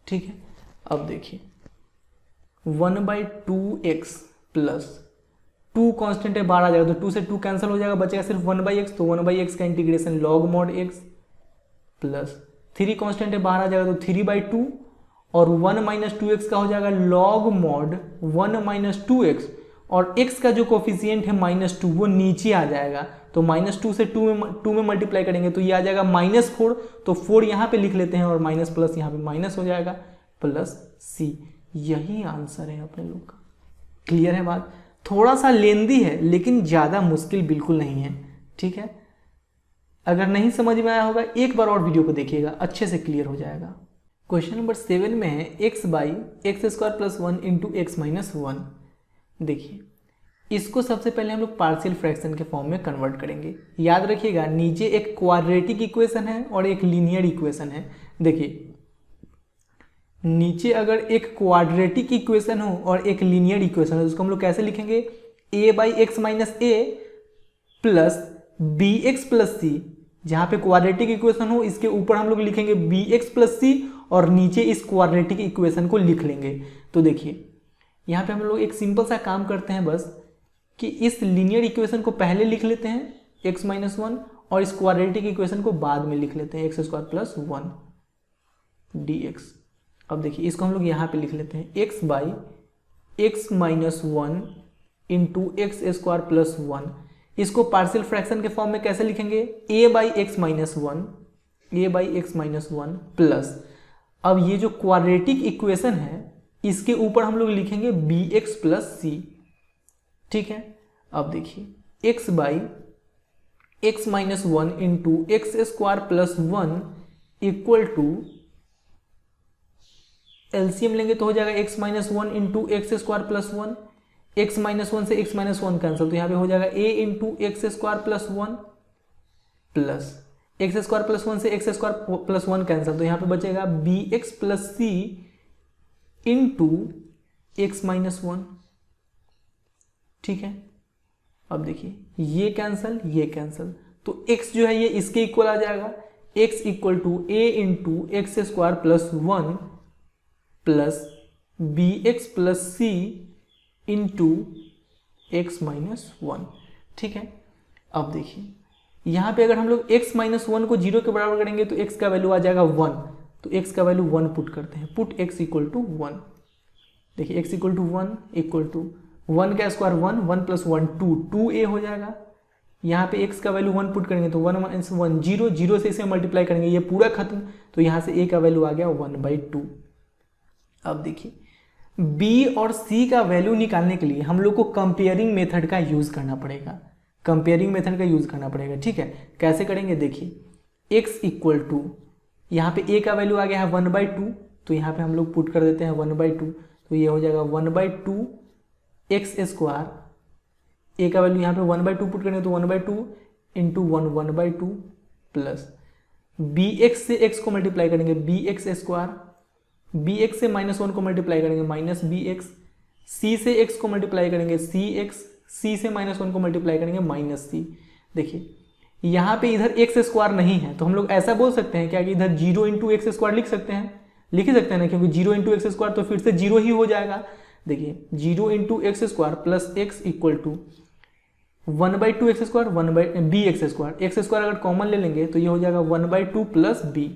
ठीक है। अब देखिए 1/2x प्लस 2 कांस्टेंट है, बाहर आ जाएगा तो 2 से 2 कैंसिल हो जाएगा, बचेगा सिर्फ 1/x, तो 1/x का integration log mod x plus 3 constant है, बाहर आ जाएगा तो 3/2 और 1 माइनस 2x का हो जाएगा log mod 1 माइनस 2x, और x का जो कोफिशियंट है -2 वो नीचे आ जाएगा, तो -2 से 2 में मल्टीप्लाई करेंगे तो ये आ जाएगा -4, तो 4 यहाँ पे लिख लेते हैं और माइनस प्लस यहाँ पे माइनस हो जाएगा प्लस c, यही आंसर है अपने लोग का। क्लियर है बात, थोड़ा सा लेंदी है लेकिन ज़्यादा मुश्किल बिल्कुल नहीं है, ठीक है। अगर नहीं समझ में आया होगा एक बार और वीडियो को देखिएगा, अच्छे से क्लियर हो जाएगा। क्वेश्चन नंबर 7 में है x by x square plus 1 into x minus 1। देखिए इसको सबसे पहले हम लोग पार्शियल फ्रैक्शन के फॉर्म में कन्वर्ट करेंगे। याद रखिएगा नीचे एक क्वाड्रेटिक इक्वेशन है और एक लीनियर इक्वेशन है। देखिए नीचे अगर एक क्वाड्रेटिक इक्वेशन हो और एक लीनियर इक्वेशन हो, उसको हम लोग कैसे लिखेंगे, a by x minus a plus B x plus c. जहाँ पे क्वाड्रेटिक इक्वेशन हो इसके ऊपर हम लोग लिखेंगे बी एक्स प्लस सी और नीचे इस क्वाड्रेटिक इक्वेशन को लिख लेंगे। तो देखिए यहाँ पे हम लोग एक सिंपल सा काम करते हैं बस कि इस लीनियर इक्वेशन को पहले लिख लेते हैं x माइनस वन और इस क्वाड्रेटिक इक्वेशन को बाद में लिख लेते हैं x square plus one D x. अब देखिए इसको हम लोग यहाँ पे लिख लेते हैं x by x minus one into x square plus one. इसको पार्शियल फ्रैक्शन के फॉर्म में कैसे लिखेंगे, a by x minus one plus, अब ये जो क्वाड्रेटिक इक्वेशन है इसके ऊपर हम लोग लिखेंगे बी एक्स प्लस सी। ठीक है, अब देखिए x by x minus one into x square plus one equal to, LCM लेंगे तो हो जाएगा x minus one into x square plus one, x minus one से एक्स माइनस वन कैंसिल, तो यहाँ पे हो जाएगा a into x square plus one plus x square plus one से x square plus one cancel, तो यहाँ पे बचेगा b x plus c into x minus one. ठीक है, अब देखिए ये कैंसिल, तो x जो है ये इसके इक्वल आ जाएगा, x equal to a into x square plus one plus B x plus c into x minus one. ठीक है, अब देखिए यहाँ पे अगर हम लोग x माइनस वन को जीरो के बराबर करेंगे तो x का वैल्यू आ जाएगा वन, तो x का वैल्यू वन पुट करते हैं, put x equal to one. देखिए x equal to one equal to one का square one, one plus one two, two a हो जाएगा। यहाँ पे x का वैल्यू वन पुट करेंगे तो one minus one zero, zero से इसे मल्टीप्लाई करेंगे ये पूरा खत्म, तो यहाँ से a का वैल्यू आ गया वन बाई टू। अब देखिए b और c का वैल्यू निकालने के लिए हम लोग को कंपेयरिंग मेथड का यूज करना पड़ेगा, ठीक है, कैसे करेंगे, देखिए x इक्वल टू, यहाँ पे a का वैल्यू आ गया है वन बाई टू, तो यहाँ पे हम लोग पुट कर देते हैं वन बाई टू, तो ये हो जाएगा one by two x square, a का वैल्यू यहाँ पे वन बाई टू पुट करेंगे तो one by two into one by two plus B x से x को मल्टीप्लाई करेंगे b x square, b x से माइनस वन को मल्टीप्लाई करेंगे माइनस बी एक्स, सी से x को मल्टीप्लाई करेंगे सी एक्स, सी से माइनस वन को मल्टीप्लाई करेंगे माइनस सी। देखिए यहाँ पे इधर एक्स स्क्वायर नहीं है तो हम लोग ऐसा बोल सकते हैं क्या कि इधर जीरो इंटू एक्स स्क्वायर लिख सकते हैं ना, क्योंकि जीरो इंटू एक्स स्क्वायर तो फिर से जीरो ही हो जाएगा। देखिए zero into x square plus x equal to one by two x square, one by b x square, x square अगर कॉमन ले लेंगे तो ये हो जाएगा one by two plus b.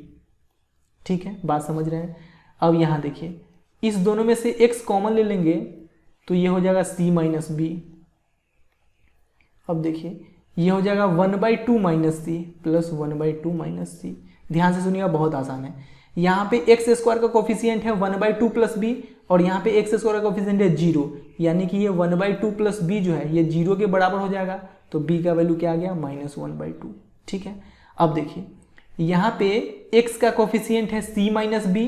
ठीक है, बात समझ रहे हैं। अब यहाँ देखिए इस दोनों में से x कॉमन ले लेंगे तो ये हो जाएगा c माइनस बी। अब देखिए ये हो जाएगा one by two minus c plus one by two minus c. ध्यान से सुनिएगा, बहुत आसान है। यहाँ पे एक्स स्क्वायर का कोफिशिएंट है one by two plus b और यहाँ पे एक्स स्क्वायर का कोफिशिएंट है जीरो, यानी कि ये one by two plus b जो है ये जीरो के बराबर हो जाएगा, तो b का वैल्यू क्या आ गया माइनस वन बाई टू। ठीक है, अब देखिए यहाँ पे x का कोफिशिएंट है c माइनस बी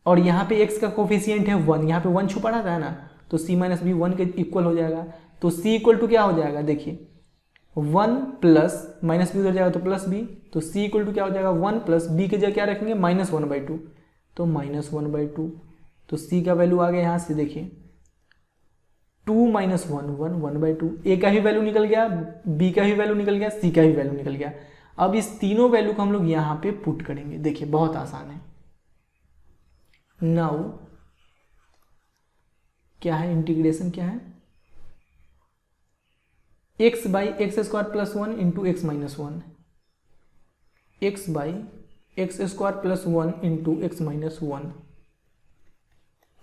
और यहाँ पे x का कोफिशिएंट है वन, यहाँ पे वन छुपा रहता है ना, तो c माइनस बी वन के इक्वल हो जाएगा, तो c इक्वल टू क्या हो जाएगा, देखिए वन प्लस माइनस बी उधर जाएगा तो प्लस बी, तो c इक्वल टू क्या हो जाएगा वन प्लस बी के जगह क्या रखेंगे माइनस वन बाई टू, तो माइनस वन बाई टू, तो c का वैल्यू आ गया यहाँ से, देखिए two minus one one, one by two, a का भी वैल्यू निकल गया, b का भी वैल्यू निकल गया, c का भी वैल्यू निकल गया। अब इस तीनों वैल्यू को हम लोग यहाँ पे पुट करेंगे। देखिए बहुत आसान है। नाउ क्या है, इंटीग्रेशन क्या है, x by x square plus one into x minus one, x by x square plus one into x minus one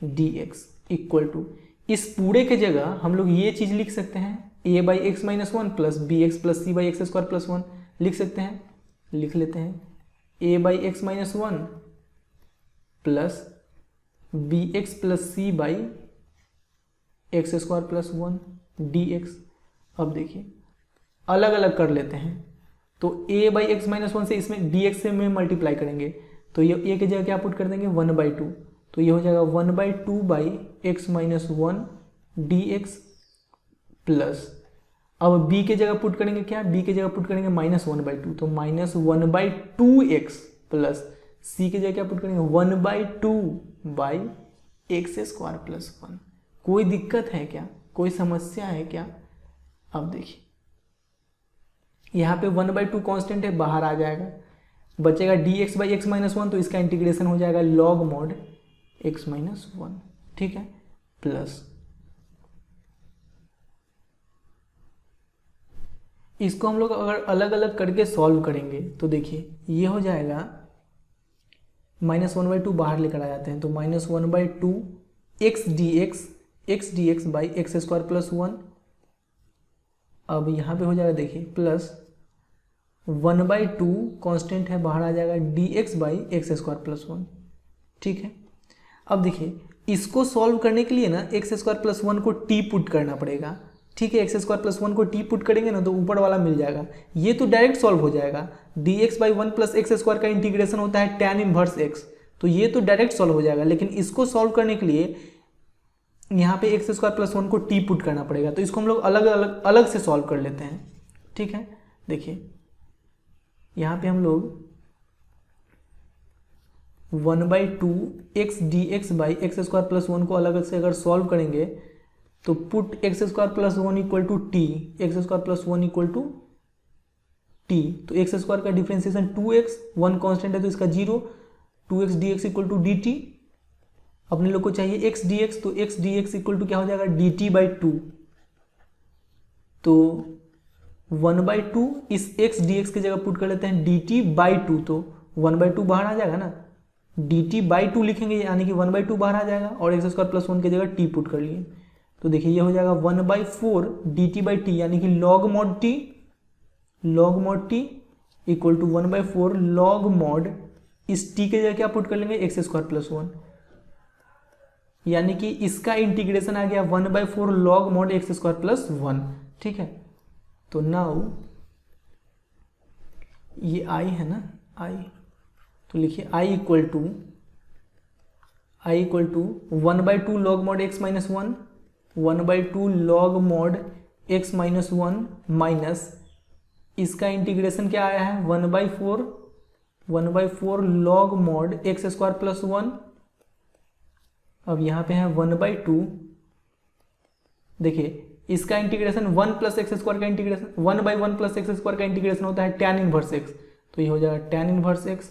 D x equal to, इस पूरे के जगह हम लोग ये चीज लिख सकते हैं a by x minus one plus B x plus C by x square plus one लिख सकते हैं, लिख लेते हैं a by x minus one plus B x plus C by x square plus one D x. अब देखिए अलग अलग कर लेते हैं, तो a by x minus one से इसमें डी एक्स से में मल्टीप्लाई करेंगे तो ये a की जगह क्या पुट कर देंगे वन बाई टू, तो ये हो जाएगा one by two by x minus one D x plus, अब b के जगह पुट करेंगे क्या, b के जगह पुट करेंगे -1/2, तो -1/2x प्लस c के जगह क्या पुट करेंगे 1/2/x² प्लस 1। कोई दिक्कत है क्या, कोई समस्या है क्या? अब देखिए यहाँ पे 1/2 कांस्टेंट है, बाहर आ जाएगा, बचेगा dx/x-1, तो इसका इंटीग्रेशन हो जाएगा log mod x-1, ठीक है, प्लस इसको हम लोग अगर अलग अलग करके सॉल्व करेंगे तो देखिए ये हो जाएगा -1/2 बाहर लेकर आ जाते हैं, तो -1/2 x dx/x² प्लस 1। अब यहाँ पे हो जाएगा देखिए प्लस 1/2 कांस्टेंट है, बाहर आ जाएगा dx/x² प्लस 1, ठीक है। अब देखिए इसको सॉल्व करने के लिए ना x² प्लस 1 को t पुट करना पड़ेगा, ठीक है। x² प्लस 1 को t पुट करेंगे ना तो ऊपर वाला मिल जाएगा, ये तो डायरेक्ट सॉल्व हो जाएगा। dx/1 प्लस x² का इंटीग्रेशन होता है tan इनवर्स x, तो ये तो डायरेक्ट सॉल्व हो जाएगा, लेकिन इसको सॉल्व करने के लिए यहाँ पे x² प्लस 1 को t पुट करना पड़ेगा, तो इसको हम लोग अलग से सॉल्व कर लेते हैं, ठीक है। देखिए यहाँ पे हम लोग 1/2 x dx/x² प्लस 1 को अलग से अगर सॉल्व करेंगे तो put x² plus 1 equal to t, x² plus 1 equal to t, तो x² का डिफ्रेंसिएशन 2x, 1 कांस्टेंट है तो इसका 0, 2x dx equal to d t. अपने लोग को चाहिए x dx, तो x dx इक्वल टू क्या हो जाएगा dt/2, तो 1/2 इस x dx की जगह पुट कर लेते हैं dt/2, तो 1/2 बाहर आ जाएगा ना, dt/2 लिखेंगे यानी कि 1/2 बाहर आ जाएगा, और x² प्लस 1 की जगह t पुट कर लिए, तो देखिए ये हो जाएगा 1/4 dt/t यानी कि log mod t equal to 1/4 log mod इस t के जगह क्या पुट कर लेंगे x² प्लस 1, यानी कि इसका इंटीग्रेशन आ गया 1/4 log mod x² प्लस 1, ठीक है। तो नाउ ये i है ना, i, तो लिखिए i equal to 1/2 log mod x-1, 1/2 log mod x-1 minus इसका इंटीग्रेशन क्या आया है 1/4 log mod x² प्लस 1। अब यहाँ पे है 1/2, देखिए इसका इंटीग्रेशन 1 प्लस x² का इंटीग्रेशन 1/1 प्लस x² का इंटीग्रेशन होता है tan इनवर्स x, तो ये हो जाएगा tan inverse x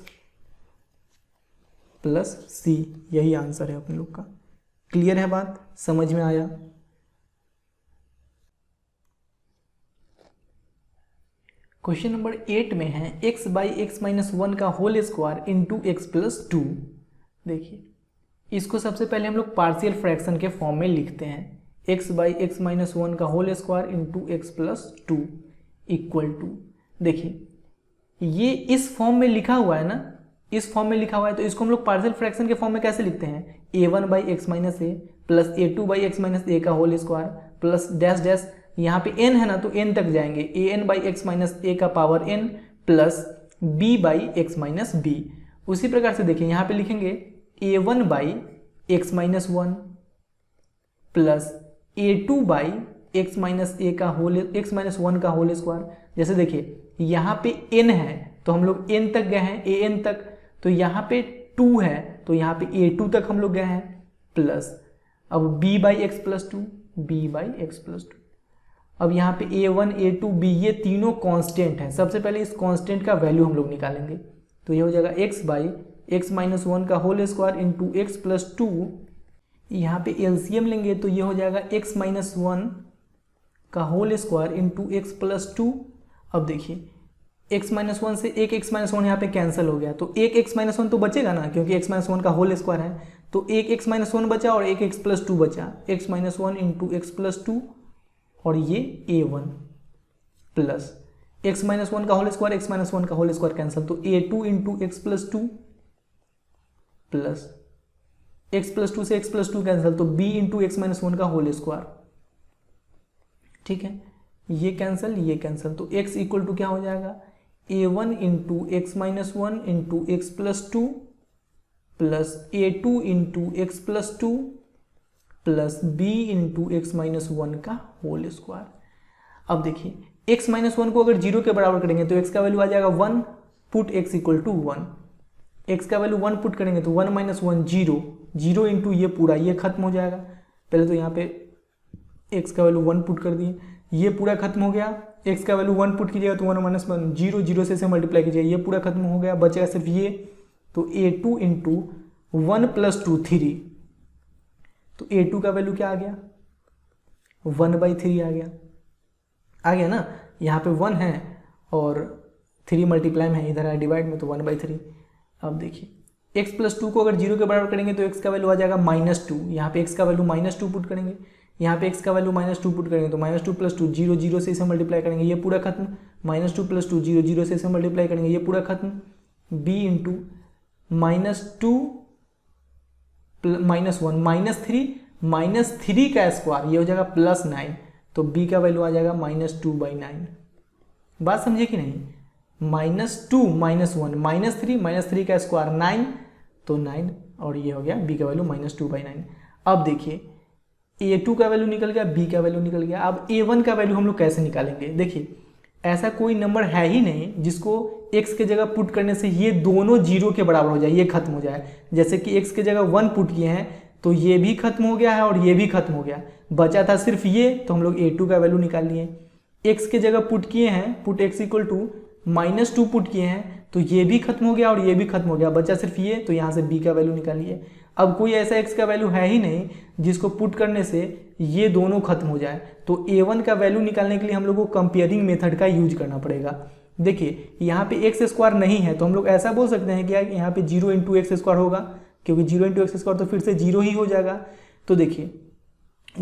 plus c, यही आंसर है अपने लोग का। क्लियर है बात, समझ में आया? क्वेश्चन नंबर 8 में है x/x-1 का whole square into x plus 2। देखिए इसको सबसे पहले हम लोग पार्शियल फ्रैक्शन के फॉर्म में लिखते हैं, x/x-1 का whole square into x plus 2 equal to, देखिए ये इस फॉर्म में लिखा हुआ है ना, इस फॉर्म में लिखा हुआ है, तो इसको हम लोग पार्शियल फ्रैक्शन के फॉर्म में कैसे लिखते हैं, a1/x-a प्लस a2/x-a का whole square plus dash dash, यहाँ पे n है ना तो n तक जाएंगे, an/x-a का पावर n प्लस b/x-b। उसी प्रकार से देखिए यहाँ पे लिखेंगे a1/x-1 प्लस a2/x-a का होल x-1 का होल स्क्वायर। जैसे देखिए यहाँ पे n है तो हम लोग n तक गए हैं, an तक, तो यहाँ पे 2 है तो यहाँ पे a2 तक हम लोग गए हैं, प्लस अब b/x प्लस 2, b/x प्लस 2। अब यहाँ पे a1 a2 b ये तीनों कांस्टेंट हैं, सबसे पहले इस कांस्टेंट का वैल्यू हम लोग निकालेंगे, तो ये हो जाएगा x/x-1 का whole square into x plus 2, यहाँ पे एलसीएम लेंगे तो ये हो जाएगा x-1 का whole square into x plus 2। अब देखिए x-1 से एक x-1 यहाँ पे कैंसिल हो गया, तो एक x-1 तो बचेगा ना, क्योंकि x-1 का होल स्क्वायर है, तो एक x-1 बचा और एक x प्लस 2 बचा, x-1 इंटू x प्लस 2 और ये a1 प्लस x-1 का होल स्क्वायर, x-1 का होल स्क्वायर कैंसिल, तो a2 into x plus 2 plus x plus 2 से x प्लस 2 कैंसिल, तो b इंटू x-1 का होल स्क्वायर, ठीक है, ये कैंसिल ये कैंसिल, तो x इक्वल टू क्या हो जाएगा a1 into x-1 into x plus 2 plus a2 into x plus 2 plus b into x minus one का होल स्क्वायर। अब देखिए x माइनस वन को अगर जीरो के बराबर करेंगे तो x का वैल्यू आ जाएगा 1, put x equal to 1, x का वैल्यू 1 पुट करेंगे तो 1 minus one zero, zero into ये पूरा, ये खत्म हो जाएगा। पहले तो यहाँ पे x का वैल्यू 1 पुट कर दिए, ये पूरा खत्म हो गया। x का वैल्यू 1 पुट कीजिएगा तो 1 माइनस वन जीरो, जीरो से मल्टीप्लाई कीजिएगा, ये पूरा खत्म हो गया, बचेगा सिर्फ ये। तो a2 इंटू 1 प्लस 2 3, तो a2 का वैल्यू क्या आ गया 1/3 आ गया ना। यहाँ पे 1 है और 3 मल्टीप्लाई में है, इधर है डिवाइड में, तो 1/3। अब देखिए x प्लस 2 को अगर जीरो के बराबर करेंगे तो x का वैल्यू आ जाएगा -2, यहाँ पे x का वैल्यू -2 पुट करेंगे, यहाँ पे x का वैल्यू -2 पुट करेंगे तो -2 प्लस 2 जीरो, जीरो से इसे मल्टीप्लाई करेंगे, ये पूरा खत्म। -2 प्लस 2 जीरो, जीरो से इसे मल्टीप्लाई करेंगे, ये पूरा खत्म। b इंटू -2 -1 -3 का स्क्वायर, ये हो जाएगा +9, तो b का वैल्यू आ जाएगा -2/9। बात समझे कि नहीं? -2 -1 -3 का स्क्वायर 9, तो 9, और ये हो गया b का वैल्यू -2/9। अब देखिए a2 का वैल्यू निकल गया, b का वैल्यू निकल गया। अब a1 का वैल्यू हम लोग कैसे निकालेंगे? देखिए ऐसा कोई नंबर है ही नहीं जिसको x के जगह पुट करने से ये दोनों जीरो के बराबर हो जाए, ये खत्म हो जाए। जैसे कि x के जगह 1 पुट किए हैं तो ये भी खत्म हो गया है और ये भी खत्म हो गया, बचा था सिर्फ ये, तो हम लोग a2 का वैल्यू निकाल लिए। x के जगह पुट किए हैं, put x equal to -2 put किए हैं, तो ये भी खत्म हो गया और ये भी खत्म हो गया, बचा सिर्फ ये, तो यहाँ से b का वैल्यू निकालिए। अब कोई ऐसा x का वैल्यू है ही नहीं जिसको पुट करने से ये दोनों खत्म हो जाए, तो a1 का वैल्यू निकालने के लिए हम लोग को कंपेयरिंग मेथड का यूज करना पड़ेगा। देखिए यहाँ पे एक्स स्क्वायर नहीं है तो हम लोग ऐसा बोल सकते हैं कि यहाँ पे 0 इंटू एक्स स्क्वायर होगा, क्योंकि 0 इंटू एक्स स्क्वायर तो फिर से 0 ही हो जाएगा। तो देखिए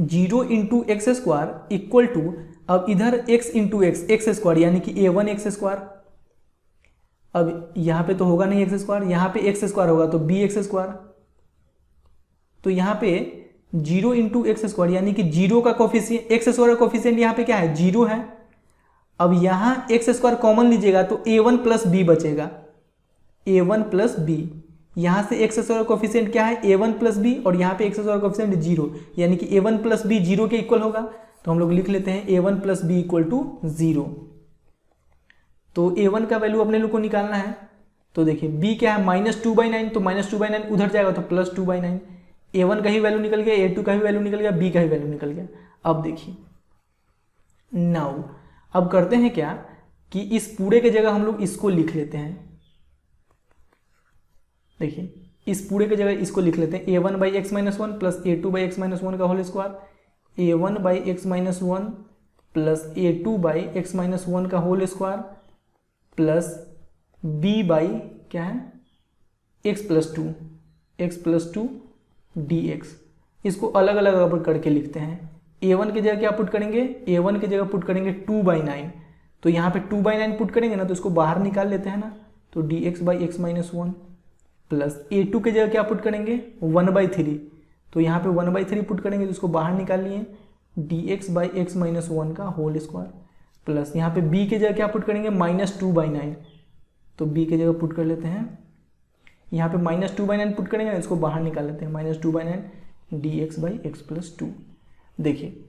0 into x square equal to, अब इधर x इंटू एक्स स्क्वायर यानी कि a1 एक्स स्क्वायर, अब यहाँ पे तो होगा नहीं एक्स स्क्वायर, यहाँ पे एक्स स्क्वायर होगा तो b एक्स स्क्वायर, तो यहाँ पे 0 इंटू एक्स स्क्वायर यानी कि 0 का कोफिशिएंट, एक्स स्क्वायर का कोफिशिएंट यहाँ पे क्या है 0 है। अब यहाँ एक्स स्क्वायर कॉमन लीजिएगा तो a1 प्लस b बचेगा, a1 प्लस b, यहाँ से एक्स स्क्वायर कोफिशिएंट क्या है a1 प्लस b, और यहाँ पे एक्स स्क्वायर कोफिशिएंट 0 यानी कि a1 प्लस b 0 के इक्वल होगा, तो हम लोग लिख लेते हैं a1 plus b equal to 0। तो a1 का वैल्यू अपने लोग को निकालना है, तो देखिए b क्या है -2/9, तो -2/9 उधर जाएगा तो +2/9, a1 का ही वैल्यू निकल गया, a2 का भी वैल्यू निकल गया, b का ही वैल्यू निकल गया। अब देखिए नाउ अब करते हैं क्या कि इस पूरे के जगह हम लोग इसको लिख लेते हैं। देखिए इस पूरे के जगह इसको लिख लेते हैं a1/x-1 प्लस a2/x-1 का whole square, a1/x-1 plus a2/x-1 का whole square plus b by क्या है x प्लस 2 dx। इसको अलग अलग करके लिखते हैं। a1 की जगह क्या पुट करेंगे, a1 की जगह पुट करेंगे 2/9, तो यहाँ पे 2/9 पुट करेंगे ना तो इसको बाहर निकाल लेते हैं ना, तो dx/x-1 प्लस a2 की जगह क्या पुट करेंगे 1/3, तो यहाँ पे 1/3 पुट करेंगे तो इसको बाहर निकाल लिए, dx/x-1 का होल स्क्वायर प्लस यहाँ पे b की जगह क्या पुट करेंगे -2/9, तो b की जगह पुट कर लेते हैं, यहाँ पे -2/9 पुट करेंगे ना इसको बाहर निकाल लेते हैं, -2/9 dx/x प्लस 2। देखिए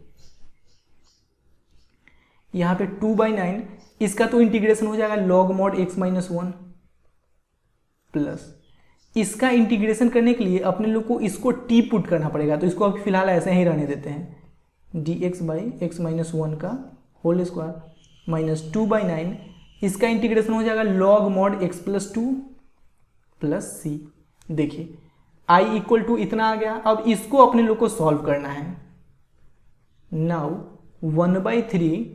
यहाँ पे 2/9 इसका तो इंटीग्रेशन हो जाएगा log mod x-1 प्लस इसका इंटीग्रेशन करने के लिए अपने लोग को इसको t पुट करना पड़ेगा, तो इसको अब फिलहाल ऐसे ही रहने देते हैं, dx/x-1 का होल स्क्वायर -2/9 इसका इंटीग्रेशन हो जाएगा log mod x plus 2 plus c। देखिए i इक्वल टू इतना आ गया। अब इसको अपने लोग को सॉल्व करना है। नाउ 1/3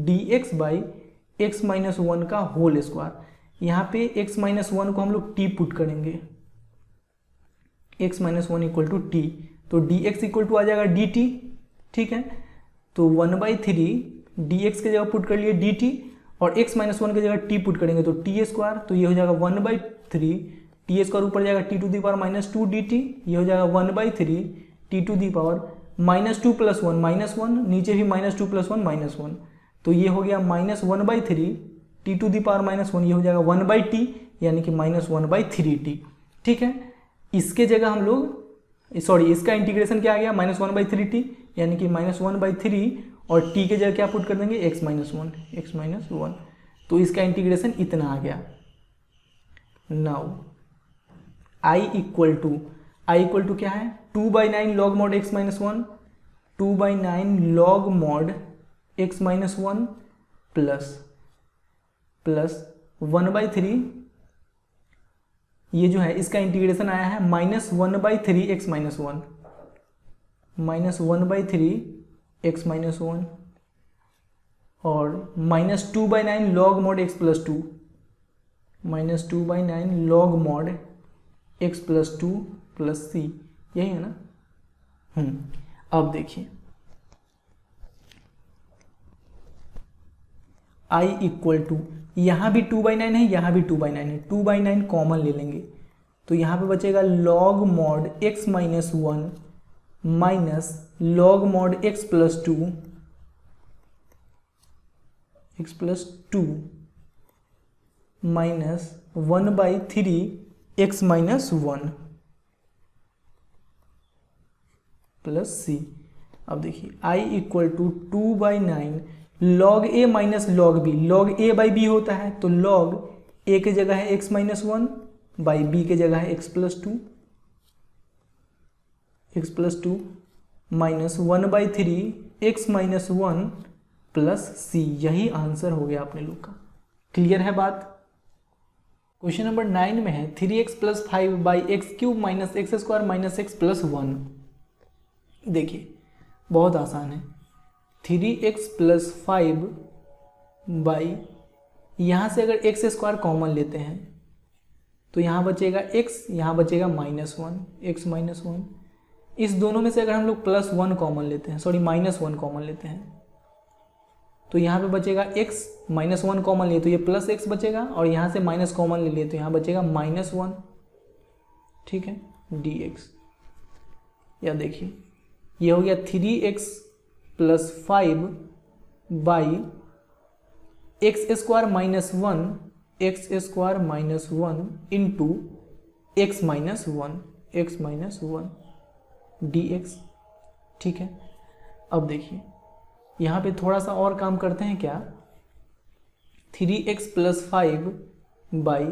dx/x-1 का होल स्क्वायर, यहाँ पे x-1 को हम लोग t पुट करेंगे, x-1 इक्वल टू t, तो dx इक्वल टू आ जाएगा dt, ठीक है। तो 1/3 dx की जगह पुट कर लिए dt और x-1 की जगह t पुट करेंगे तो t स्क्वायर, तो ये हो जाएगा 1/3 t स्क्वायर ऊपर जाएगा t to the power -2 dt, ये हो जाएगा 1/3 t to the power -2 plus 1 -1, नीचे भी -2 प्लस 1 -1, तो ये हो गया -1/3 t टू दी पावर -1, ये हो जाएगा 1/t यानी कि -1/3t, ठीक है। इसके जगह हम लोग सॉरी इसका इंटीग्रेशन क्या आ गया -1/3t, यानी कि -1/3 और t के जगह क्या पुट कर देंगे x - 1, तो इसका इंटीग्रेशन इतना आ गया। नाउ i इक्वल टू क्या है 2/9 log mod x - 1, 2/9 log mod x - 1 plus 1/3, ये जो है इसका इंटीग्रेशन आया है -1/3 x - 1, -1/3 x - 1 और -2/9 log mod x + 2, -2/9 log mod x + 2 + c, यही है ना। अब देखिए i इक्वल टू, यहाँ भी 2/9 है, यहाँ भी 2/9 है, 2/9 कॉमन ले लेंगे तो यहाँ पे बचेगा log mod x - 1 minus log mod x + 2 minus 1/3 x - 1 plus c। अब देखिए i equal to 2/9 log a minus log b, log a/b होता है तो log a की जगह है x - 1 बाई b की जगह है x + 2 minus 1/3 x - 1 plus c, यही आंसर हो गया अपने लोग का। क्लियर है बात। क्वेश्चन नंबर 9 में है 3x + 5/x³ - x² - x + 1। देखिए बहुत आसान है, 3x + 5 बाई, यहाँ से अगर x² कॉमन लेते हैं तो यहाँ बचेगा x, यहाँ बचेगा -1 x - 1, इस दोनों में से अगर हम लोग +1 कॉमन लेते हैं, सॉरी -1 कॉमन लेते हैं तो यहाँ पे बचेगा x, -1 कॉमन लिए तो ये +x बचेगा और यहाँ से माइनस कॉमन ले लिए तो यहाँ बचेगा -1, ठीक है, dx। या देखिए ये हो गया 3x + 5 by x² - 1 into x - 1 dx, ठीक है। अब देखिए यहाँ पे थोड़ा सा और काम करते हैं क्या, 3x + 5 बाई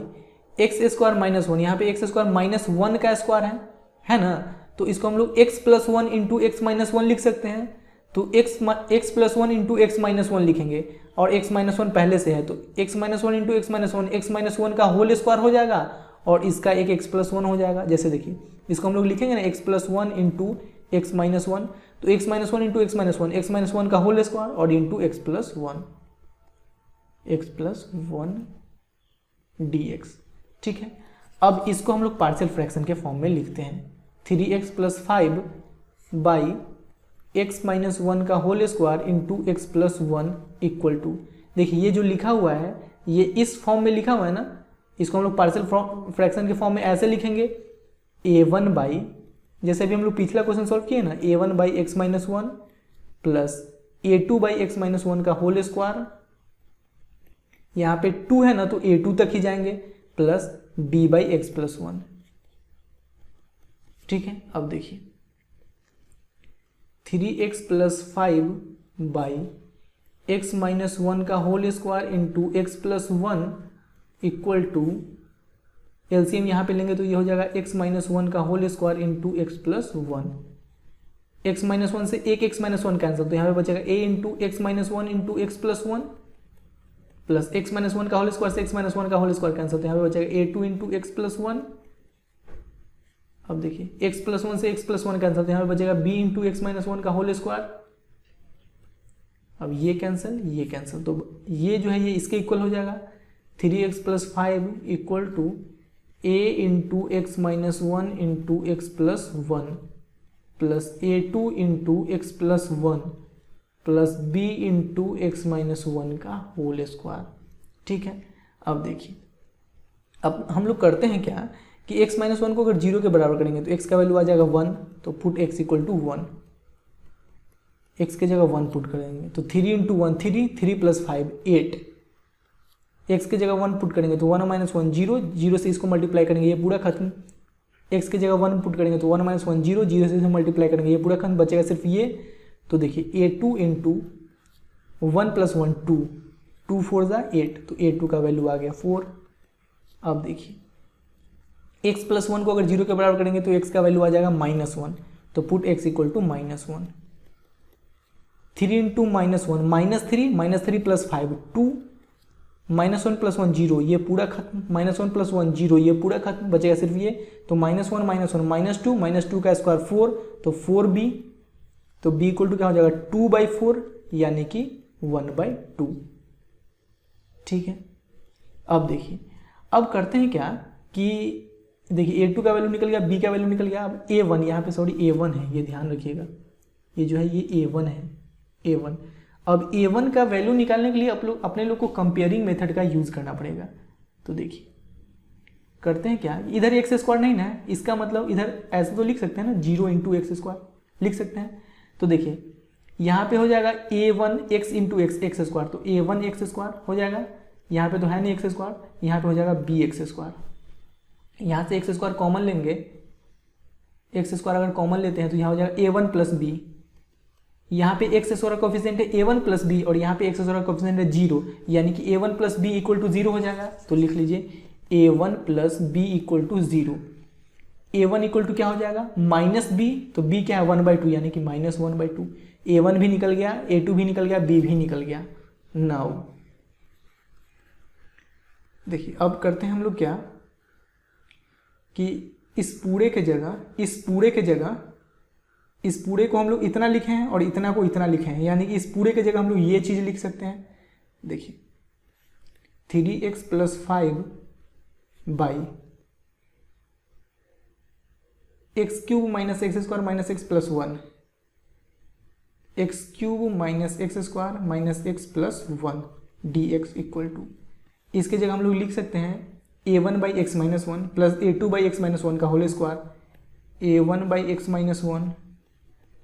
x² - 1, यहाँ पे x² -1 का स्क्वायर है ना, तो इसको हम लोग x + 1 इंटू x - 1 लिख सकते हैं, तो x + 1 इंटू x - 1 लिखेंगे और x - 1 पहले से है तो x - 1 इंटू x - 1 का होल स्क्वायर हो जाएगा और इसका एक x + 1 हो जाएगा। जैसे देखिए इसको हम लोग लिखेंगे ना x + 1 इंटू x - 1, तो x - 1 इंटू x - 1 का होल स्क्वायर और इंटू x + 1 dx, ठीक है। अब इसको हम लोग पार्शियल फ्रैक्शन के फॉर्म में लिखते हैं, 3x + 5 बाई x - 1 का whole square into x + 1 equal to, देखिए ये जो लिखा हुआ है ये इस फॉर्म में लिखा हुआ है ना, इसको हम लोग पार्शियल फ्रैक्शन के फॉर्म में ऐसे लिखेंगे a1 बाई, जैसे अभी हम लोग पिछला क्वेश्चन सॉल्व किए ना, a1 by x - 1 plus a2 by x - 1 का होल स्क्वायर, यहाँ पे 2 है ना तो a2 तक ही जाएंगे, प्लस b बाई x + 1, ठीक है। अब देखिए 3x + 5 बाई x - 1 का whole square into x + 1 equal to, LCM यहाँ पे लेंगे तो ये हो जाएगा x - 1 का whole square into x + 1, x - 1 से एक x - 1 कैंसिल तो यहाँ पे बचेगा a into x - 1 into x + 1 plus x - 1 का होल स्क्वायर से x - 1 का होल स्क्वायर कैंसिल तो यहाँ पे बचेगा a2 इंटू x + 1। अब देखिए x + 1 से x + 1 कैंसिल तो यहाँ पे बचेगा b इंटू x - 1 का होल स्क्वायर। अब ये कैंसिल तो ये जो है ये इसके इक्वल हो जाएगा, 3x + 5 equal to a into x - 1 into x + 1 plus a2 into x + 1 plus b into x - 1 का होल स्क्वायर, ठीक है। अब देखिए अब हम लोग करते हैं क्या कि x - 1 को अगर 0 के बराबर करेंगे तो x का वैल्यू आ जाएगा 1, तो पुट x = 1, x के जगह 1 पुट करेंगे तो 3 इंटू 1 3, 3 + 5 8, x के जगह 1 पुट करेंगे तो 1 - 1 0, 0 से इसको मल्टीप्लाई करेंगे ये पूरा खत्म, एक्स की जगह 1 पुट करेंगे तो 1 माइनस 1 0, 0 से मल्टीप्लाई करेंगे ये पूरा खंड बचेगा सिर्फ ये। तो देखिए a2 इंटू 1 प्लस 1 2, 2 4 ज़ा 8, तो a2 का वैल्यू आ गया 4। अब देखिए x प्लस 1 को अगर 0 के बराबर करेंगे तो x का वैल्यू आ जाएगा -1, तो put x equal to -1। 3 into -1 -3 plus 5 2, -1 plus 1 0, ये पूरा खत्म, -1 प्लस 1 0, ये पूरा खत्म, बचेगा सिर्फ ये। तो -1 -2 का स्क्वायर 4, तो 4b, तो b इक्वल टू क्या हो जाएगा 2/4 यानी कि 1/2। ठीक है, अब देखिए अब करते हैं क्या कि देखिए a2 का वैल्यू निकल गया, b का वैल्यू निकल गया। अब a1 यहाँ पे सॉरी a1 है, ये ध्यान रखिएगा, ये जो है ये a1 है, a1। अब a1 का वैल्यू निकालने के लिए अपने लोग को कंपेयरिंग मेथड का यूज़ करना पड़ेगा। तो देखिए करते हैं क्या, इधर एक्स स्क्वायर नहीं ना है, इसका मतलब इधर ऐसे तो लिख सकते हैं ना 0 इंटू एक्स स्क्वायर लिख सकते हैं। तो देखिए यहाँ पे हो जाएगा a1 x into x square, तो a1 एक्स स्क्वायर हो जाएगा, यहाँ पे तो है नहीं एक्स स्क्वायर, यहाँ पे हो जाएगा b एक्स स्क्वायर। यहाँ से एक्स स्क्वायर कॉमन लेंगे, एक्स स्क्वायर अगर कॉमन लेते हैं तो यहाँ हो जाएगा a1 प्लस बी, यहाँ पे एक्स स्क्वायर का कोफिशिएंट है a1 प्लस बी और यहाँ पे एक्स स्क्वायर का कोफिशिएंट है 0, यानी कि a1 plus b equal to 0 हो जाएगा। तो लिख लीजिए a1 plus b equal to 0। a1 equal to क्या हो जाएगा माइनस बी, तो b क्या है 1/2 यानी कि -1/2। a1 भी निकल गया, a2 भी निकल गया, b भी निकल गया। नाउ देखिए अब करते हैं हम लोग क्या कि इस पूरे के जगह इस पूरे को हम लोग इतना लिखे हैं और इतना को इतना लिखे हैं, यानी कि इस पूरे के जगह हम लोग ये चीज़ लिख सकते हैं। देखिए 3x plus 5 by x cube minus x square minus x plus 1, x cube minus x square minus x plus 1 dx equal to, इसके जगह हम लोग लिख सकते हैं a1 by x minus 1 plus a2 by x minus 1 का whole square, a1 by x minus 1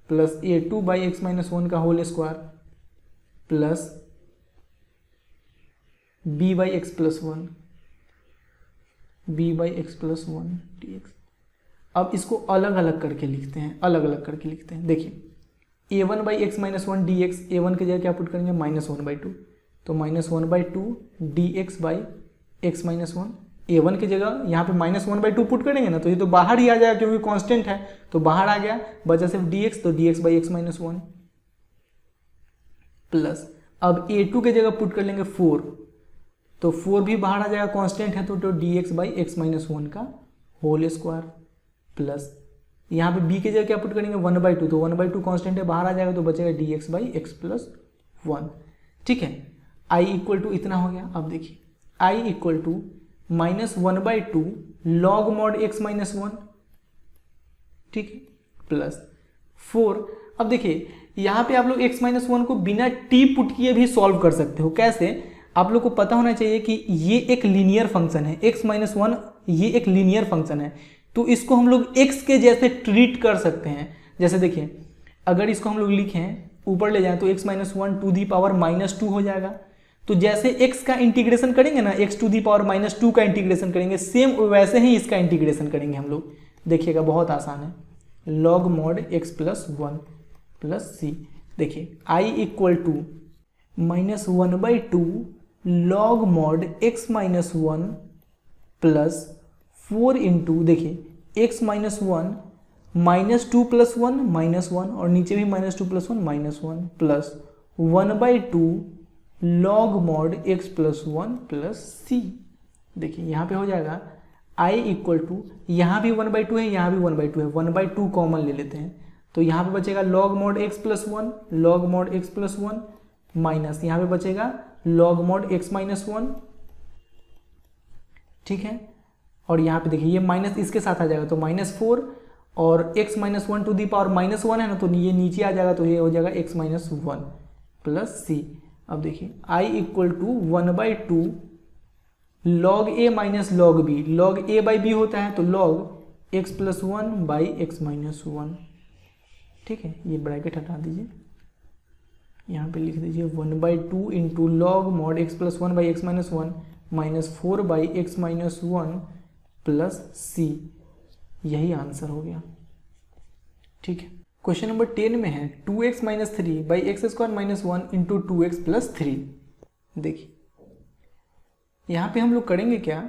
plus a2 by x minus 1 का whole square plus b by x plus 1, b by x plus 1 dx। अब इसको अलग अलग करके लिखते हैं, देखिए a1 by x minus 1 dx, a1 की जगह क्या पुट करेंगे -1/2, तो -1/2 dx by x minus 1, a1 की जगह यहाँ पे -1/2 पुट करेंगे ना तो ये तो बाहर ही आ जाएगा क्योंकि कांस्टेंट है, तो बाहर आ गया, बचा सिर्फ dx, तो dx by x minus 1 plus अब a2 की जगह पुट कर लेंगे 4, तो 4 भी बाहर आ जाएगा, कांस्टेंट है, तो dx बाई एक्स माइनस 1 का होल स्क्वायर प्लस यहाँ पे b की जगह क्या पुट करेंगे 1/2, तो 1/2 कांस्टेंट है, बाहर आ जाएगा, तो बचेगा dx बाई एक्स प्लस 1। ठीक है, i इक्वल टू इतना हो गया। अब देखिए i equal to -1/2 log mod x minus 1, ठीक है, प्लस 4। अब देखिए यहाँ पे आप लोग x माइनस 1 को बिना t पुट किए भी सॉल्व कर सकते हो। कैसे, आप लोग को पता होना चाहिए कि ये एक लीनियर फंक्शन है, x माइनस 1 ये एक लीनियर फंक्शन है, तो इसको हम लोग x के जैसे ट्रीट कर सकते हैं। जैसे देखिए अगर इसको हम लोग लिखें ऊपर ले जाएं तो x minus 1 to the power -2 हो जाएगा, तो जैसे x का इंटीग्रेशन करेंगे ना, x टू दी पावर -2 का इंटीग्रेशन करेंगे, सेम वैसे ही इसका इंटीग्रेशन करेंगे हम लोग। देखिएगा बहुत आसान है, log mod x plus 1 plus c। देखिए i equal to -1/2 log mod x minus 1 plus 4 into, देखिए x माइनस 1 -2 प्लस 1 -1 और नीचे भी -2 plus 1 -1 plus 1/2 log mod x plus 1 plus c। देखिए यहाँ पे हो जाएगा i इक्वल टू, यहाँ भी 1/2 है, यहाँ भी 1/2 है, 1/2 कॉमन ले लेते हैं, तो यहाँ पे बचेगा log mod x plus 1 log mod x plus 1 minus यहाँ पे बचेगा लॉग मॉड x माइनस 1, ठीक है, और यहाँ पे देखिए ये माइनस इसके साथ आ जाएगा तो -4 और x minus 1 to the power -1 है ना, तो ये नीचे आ जाएगा, तो ये हो जाएगा x माइनस 1 प्लस c। अब देखिए i equal to 1/2 log a minus log b, log a by b होता है, तो log x plus 1 by x minus 1। ठीक है, ये ब्रैकेट हटा दीजिए, यहाँ पे लिख दीजिए 1/2 into log mod x plus 1 by x minus 1 -4 by x minus 1 plus c यही आंसर हो गया। ठीक है, क्वेश्चन नंबर 10 में है 2x minus 3 by x square minus 1 into 2x plus 3। देखिए यहाँ पे हम लोग करेंगे क्या,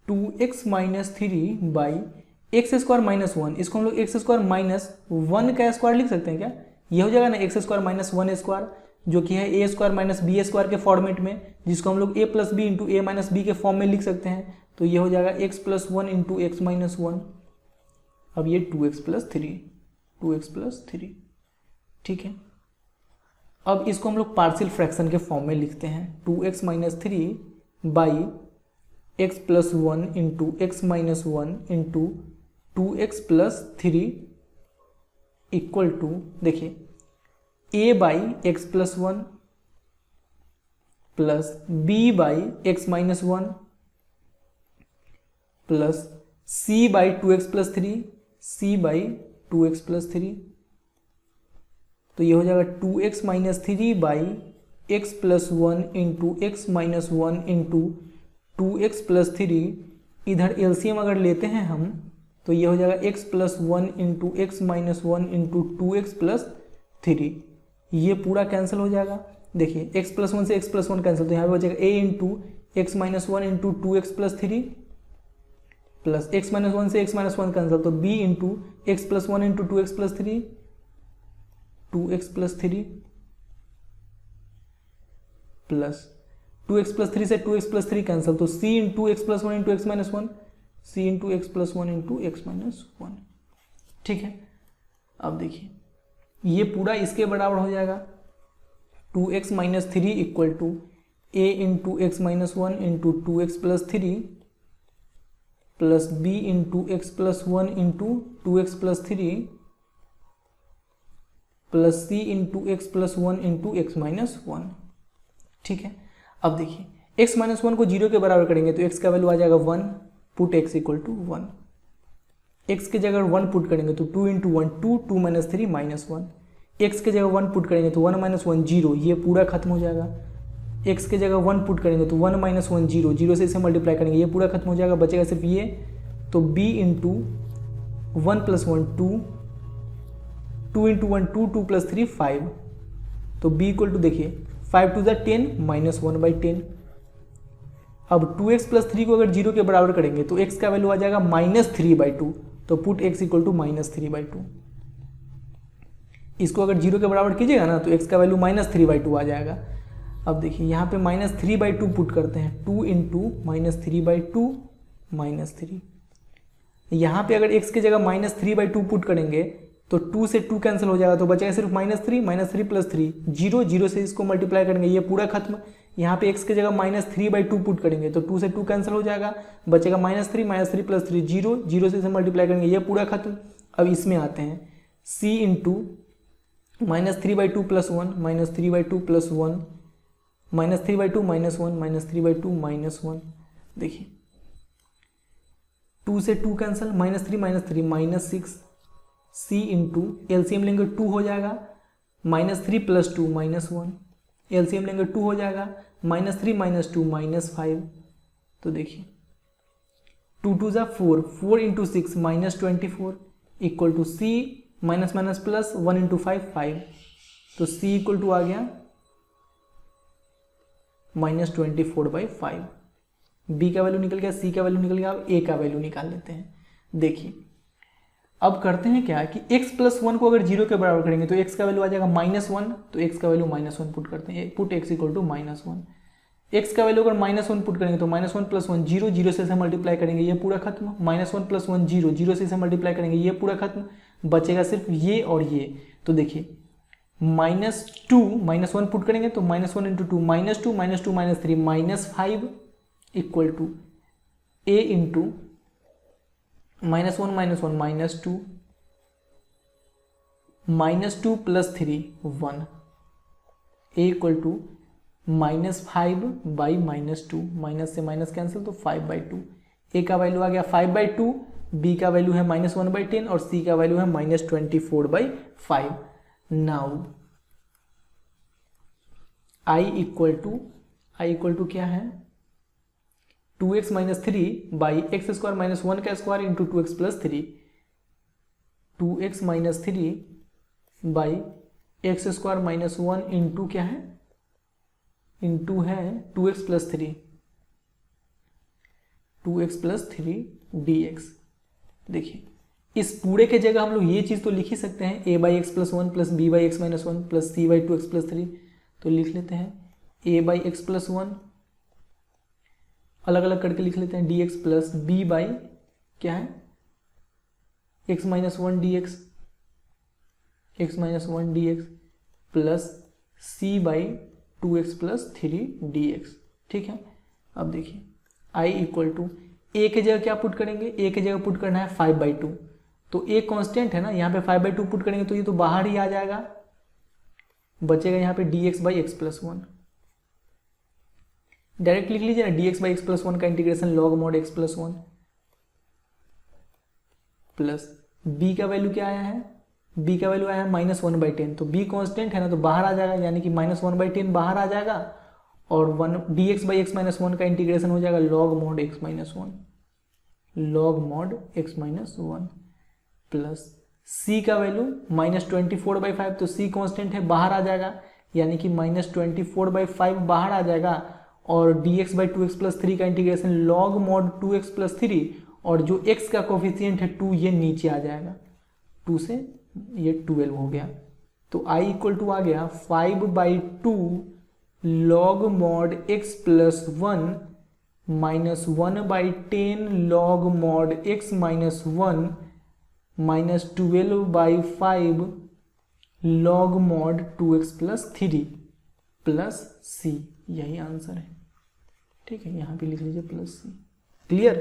2x minus 3 by x square minus 1, इसको हम लोग एक्स स्क्वायर माइनस 1 का स्क्वायर लिख सकते हैं क्या, ये हो जाएगा ना एक्स स्क्वायर माइनस 1 स्क्वायर, जो कि है ए स्क्वायर माइनस बी स्क्वायर के फॉर्मेट में, जिसको हम लोग ए प्लस बी इंटू ए माइनस बी के फॉर्म में लिख सकते हैं। तो ये हो जाएगा x plus 1 into x minus 1। अब ये 2x प्लस 3, ठीक है। अब इसको हम लोग पार्शियल फ्रैक्शन के फॉर्म में लिखते हैं, 2x minus 3 by x plus 1 into x minus 1 into 2x plus 3 equal to, देखिए a by x plus 1 plus b by x minus 1 plus c by 2x plus 3, c by 2x plus 3। तो ये हो जाएगा 2x minus 3 by x plus 1 into x minus 1 into 2x plus 3। इधर LCM अगर लेते हैं हम तो ये हो जाएगा x plus 1 into x minus 1 into 2x plus 3। ये पूरा कैंसिल हो जाएगा। देखिए x प्लस 1 से x प्लस 1 कैंसिल, तो यहाँ पे बचेगा a into x minus 1 into 2x plus 3 plus x minus 1 से x माइनस 1 कैंसिल, तो b into x plus 1 into 2x plus 3, 2x plus 3 plus 2x plus 3 से 2x प्लस 3 कैंसिल, तो c into x plus 1 into x minus 1, c into x plus 1 into x minus 1। ठीक है, अब देखिए ये पूरा इसके बराबर हो जाएगा, 2x minus 3 equal to a into x minus 1 into 2x plus 3 plus b into x plus 1 into 2x plus 3 plus c into x plus 1 into x minus 1। ठीक है, अब देखिए x माइनस 1 को 0 के बराबर करेंगे तो x का वैल्यू आ जाएगा 1, put x equal to 1। x के जगह 1 पुट करेंगे तो 2 इंटू 1 2, 2 माइनस 3 माइनस 1। x के जगह 1 पुट करेंगे तो 1 माइनस 1 0, ये पूरा खत्म हो जाएगा। x के जगह 1 पुट करेंगे तो 1 माइनस 1 0, 0 से इसे मल्टीप्लाई करेंगे, ये पूरा खत्म हो जाएगा, बचेगा सिर्फ ये। तो b into 1 plus 1 2, 2 into 1 2, 2 plus 3 5। तो b इक्वल टू देखिए 5 टू द 10 माइनस 1 बाई 10। अब 2x प्लस 3 को अगर 0 के बराबर करेंगे तो x का वैल्यू आ जाएगा माइनस 3 बाई 2, तो put x equal to minus 3 by 2। इसको अगर 0 के बराबर कीजिएगा ना तो x का वैल्यू माइनस 3 बाई 2 आ जाएगा। अब देखिए यहाँ पे माइनस 3 बाई 2 पुट करते हैं, 2 इंटू माइनस 3 बाई 2 माइनस 3। यहाँ पे अगर x की जगह माइनस 3 बाई 2 पुट करेंगे तो 2 से 2 कैंसिल हो जाएगा, तो बचेगा सिर्फ माइनस 3 प्लस 3 0, 0 से इसको मल्टीप्लाई करेंगे, ये पूरा खत्म। यहाँ पे x की जगह माइनस 3 बाई 2 पुट करेंगे तो 2 से 2 कैंसिल हो जाएगा, बचेगा माइनस 3 प्लस 3 0, 0 से इसे मल्टीप्लाई करेंगे, ये पूरा खत्म। अब इसमें आते हैं c into minus 3 by 2 plus 1 minus 3 by 2 plus 1 minus 3 by 2 minus 1 minus 3 by 2 minus 1। देखिए 2 से 2 cancel, minus 3 minus 6, c into LCM लेंगे 2 हो जाएगा, माइनस 3 प्लस 2 माइनस 1, एलसीएम लेंगे 2 हो जाएगा, माइनस 3 माइनस 2 माइनस 5। तो देखिए 2 2 जा 4, 4 into 6 minus 24 equal to c minus minus plus 1 into 5 5। तो c इक्वल टू आ गया माइनस 24 बाई 5। b का वैल्यू निकल गया, c का वैल्यू निकल गया, अब a का वैल्यू निकाल लेते हैं। देखिए अब करते हैं क्या कि x प्लस 1 को अगर 0 के बराबर करेंगे तो x का वैल्यू आ जाएगा माइनस 1, तो x का वैल्यू माइनस 1 पुट करते हैं, put x equal to minus 1। x का वैल्यू अगर माइनस 1 पुट करेंगे तो माइनस 1 प्लस 1 0, 0 से इसे मल्टीप्लाई करेंगे, ये पूरा खत्म। माइनस 1 प्लस 1 0, 0 से इसे मल्टीप्लाई करेंगे, ये पूरा खत्म, बचेगा सिर्फ ये और ये। तो देखिए माइनस 2 माइनस 1 पुट करेंगे तो minus 1 into 2 minus 2 minus 2 minus 3 minus 5 equal to a into minus 1 minus 2 minus 2 plus 3 1, a equal to minus 5 by minus 2, minus से माइनस कैंसिल तो 5 बाई 2। a का वैल्यू आ गया 5 बाई 2, b का value है minus 1 by 10 और c का value है minus 24 by 5। Now i equal to क्या है 2x minus 3 by x square minus 1 का square into 2x plus 3, 2x minus 3 by x square minus 1 into क्या है, इंटू है 2x plus 3, 2x plus 3 dx। देखिए इस पूरे के जगह हम लोग ये चीज़ तो लिख ही सकते हैं, a by x plus 1 plus b by x minus 1 plus c by 2x plus 3, तो लिख लेते हैं a बाई एक्स प्लस 1 अलग अलग करके लिख लेते हैं dx प्लस b बाई क्या है x minus 1 dx, x minus 1 dx plus c by 2x plus 3 dx। ठीक है, अब देखिए i इक्वल टू a के जगह क्या पुट करेंगे, a के जगह पुट करना है 5/2, तो a कांस्टेंट है ना, यहाँ पे 5/2 पुट करेंगे तो ये तो बाहर ही आ जाएगा, बचेगा यहाँ पे dx by x plus 1। Direct लिख लीजिए ना, dx बाई एक्स प्लस 1 का integration log mod x plus 1 plus b का वैल्यू क्या आया है, b का वैल्यू आया है -1/10, तो b कांस्टेंट है ना तो बाहर आ जाएगा, यानी कि -1/10 बाहर आ जाएगा और 1 dx बाई एक्स माइनस 1 का इंटीग्रेशन हो जाएगा log mod x minus 1, log mod x minus 1 plus c का वैल्यू -24/5, तो c कांस्टेंट है बाहर आ जाएगा, यानी कि -24/5 बाहर आ जाएगा और dx बाई 2x प्लस 3 का integration log mod 2x plus 3 और जो x का कोफिशिएंट है 2 ये नीचे आ जाएगा, 2 से ये 12 हो गया, तो i इक्वल टू आ गया 5/2 log mod x plus 1 minus 1/10 log mod x minus 1 minus 12/5 log mod 2x plus 3 plus c, यही आंसर है। ठीक है, यहाँ पे लिख लीजिए plus c। Clear.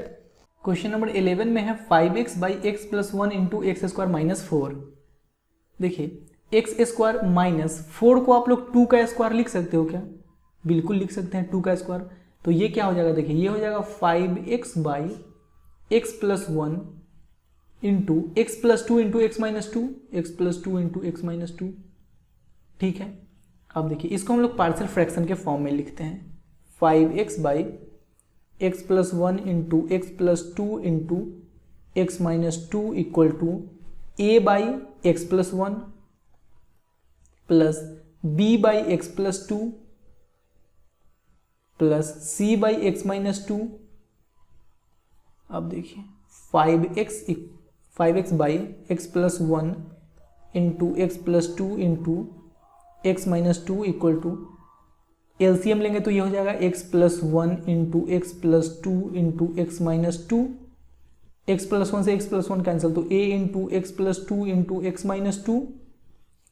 Question number 11 में है 5x by x plus 1 into x square minus 4। देखिए एक्स स्क्वायर माइनस 4 को आप लोग 2 का स्क्वायर लिख सकते हो क्या, बिल्कुल लिख सकते हैं 2 का स्क्वायर, तो ये क्या हो जाएगा, देखिए ये हो जाएगा 5x by x plus 1 into x plus 2 into x minus 2, x plus 2 into x minus 2। ठीक है, अब देखिए इसको हम लोग पार्शियल फ्रैक्शन के फॉर्म में लिखते हैं, 5x by x plus 1 into x plus 2 into x minus 2 equal to a by x plus 1 plus b by x plus 2 plus c by x minus 2। अब देखिए 5x by x plus 1 into x plus 2 into x minus 2 equal to LCM लेंगे तो ये हो जाएगा x plus 1 into x plus 2 into x minus 2, x plus 1 से x plus 1 cancel, तो a into x plus 2 into x minus 2,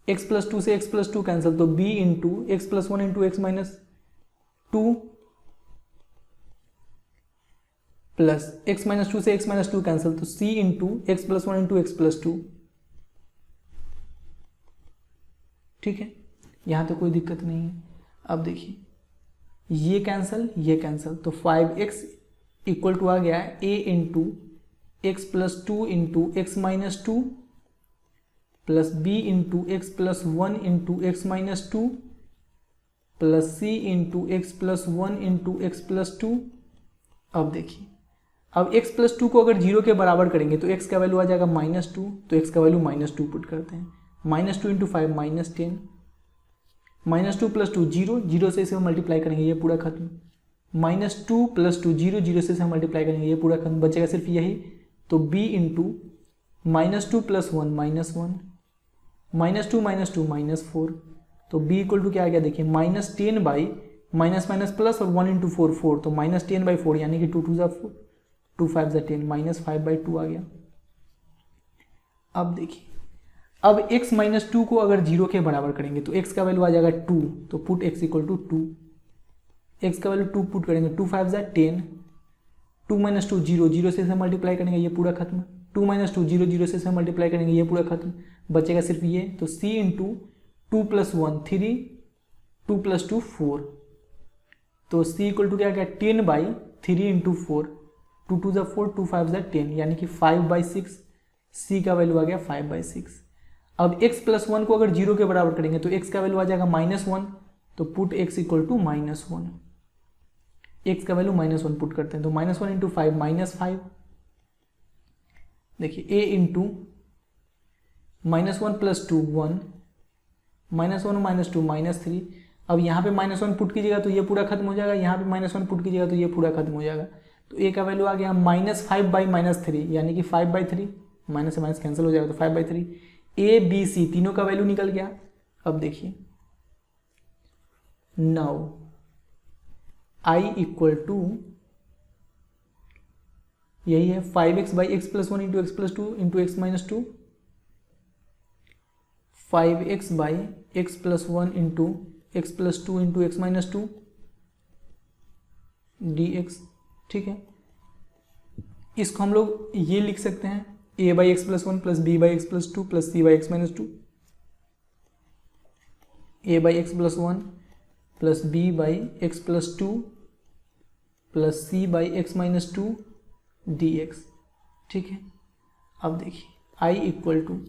x plus 2 से x plus 2 cancel, तो b into x plus 1 into x minus 2 plus x minus 2 से x minus 2 cancel, तो c into x plus 1 into x plus 2। ठीक है, यहाँ तो कोई दिक्कत नहीं है। अब देखिए ये कैंसिल, तो 5x इक्वल टू आ गया है a into x plus 2 into x minus 2 plus b into x plus 1 into x minus 2 plus c into x plus 1 into x plus 2। अब देखिए अब x प्लस 2 को अगर 0 के बराबर करेंगे तो x का वैल्यू आ जाएगा -2, तो x का वैल्यू -2 पुट करते हैं, -2 इंटू 5 -10, -2 प्लस 2 0, 0 से इसे मल्टीप्लाई करेंगे ये पूरा खत्म, -2 प्लस 2 0, 0 से इसे मल्टीप्लाई करेंगे ये पूरा खत्म, बचेगा सिर्फ यही, तो b इंटू -2 प्लस 1 -1, -2 माइनस 2 -4, तो b इक्वल टू क्या आ गया, देखिए -10 बाई माइनस माइनस प्लस और 1 इंटू 4 4, तो -10/4 यानी कि 2 2 4 2 5 10, -5/2 आ गया। अब देखिए अब x माइनस 2 को अगर 0 के बराबर करेंगे तो x का वैल्यू आ जाएगा 2, तो put x equal to 2, x का वैल्यू 2 पुट करेंगे, 2 5 10, 2 माइनस 2 0, 0 से इसे मल्टीप्लाई करेंगे ये पूरा खत्म, 2 माइनस 2 0, 0 से इसे मल्टीप्लाई करेंगे ये पूरा खत्म, बचेगा सिर्फ ये, तो c इंटू 2 प्लस 1 3, 2 प्लस 2 4, तो c इक्वल टू क्या गया 10/3 इंटू 4, 2 2 4, 2 5 10, यानी कि 5/6, c का वैल्यू आ गया 5/6। अब x प्लस 1 को अगर 0 के बराबर करेंगे तो x का वैल्यू आ जाएगा -1, तो put x equal to -1, x का वैल्यू -1 पुट करते हैं, तो -1 इंटू 5 -5, देखिए a इंटू -1 प्लस 2 1, -1 माइनस 2 -3। अब यहाँ पे -1 पुट कीजिएगा तो ये पूरा खत्म हो जाएगा, यहाँ पे -1 पुट कीजिएगा तो ये पूरा खत्म हो जाएगा। तो a का वैल्यू आ गया -5/-3, यानी कि 5/3, माइनस से माइनस कैंसिल हो जाएगा तो 5/3। a b c तीनों का वैल्यू निकल गया। अब देखिए नाउ i इक्वल टू यही है 5x/x+1 into x+2 into x - 2, 5x/x+1 into x+2 into x - 2 dx। ठीक है, इसको हम लोग ये लिख सकते हैं a/x+1 plus b/x+2 plus c/x - 2, a/x+1 plus b/x+2 plus c/x - 2 dx। ठीक है, अब देखिए i इक्वल टू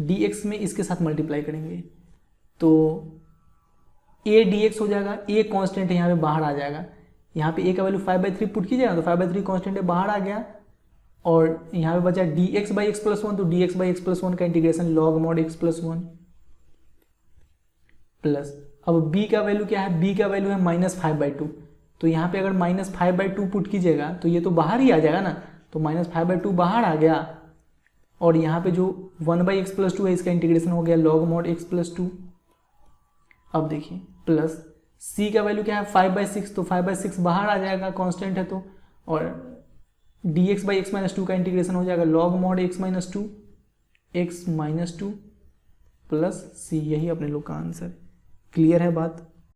dx में इसके साथ मल्टीप्लाई करेंगे तो a dx हो जाएगा। a कांस्टेंट है, यहाँ पे बाहर आ जाएगा। यहाँ पे a का वैल्यू 5/3 पुट कीजिएगा तो 5/3 कांस्टेंट है, बाहर आ गया। और यहाँ पे बचा dx/x+1, तो dx/x+1 का integration log mod x+1 plus, अब b का वैल्यू क्या है, b का वैल्यू है -5/2, तो यहाँ पे अगर -5/2 पुट कीजिएगा तो ये तो बाहर ही आ जाएगा ना, तो -5/2 बाहर आ गया। और यहाँ पे जो 1/x+2 है इसका इंटीग्रेशन हो गया log mod x+2। अब देखिए प्लस c का वैल्यू क्या है 5/6, तो 5/6 बाहर आ जाएगा, कांस्टेंट है तो। और dx/x - 2 का इंटीग्रेशन हो जाएगा log mod x - 2 plus c। यही अपने लोग का आंसर। क्लियर है बात?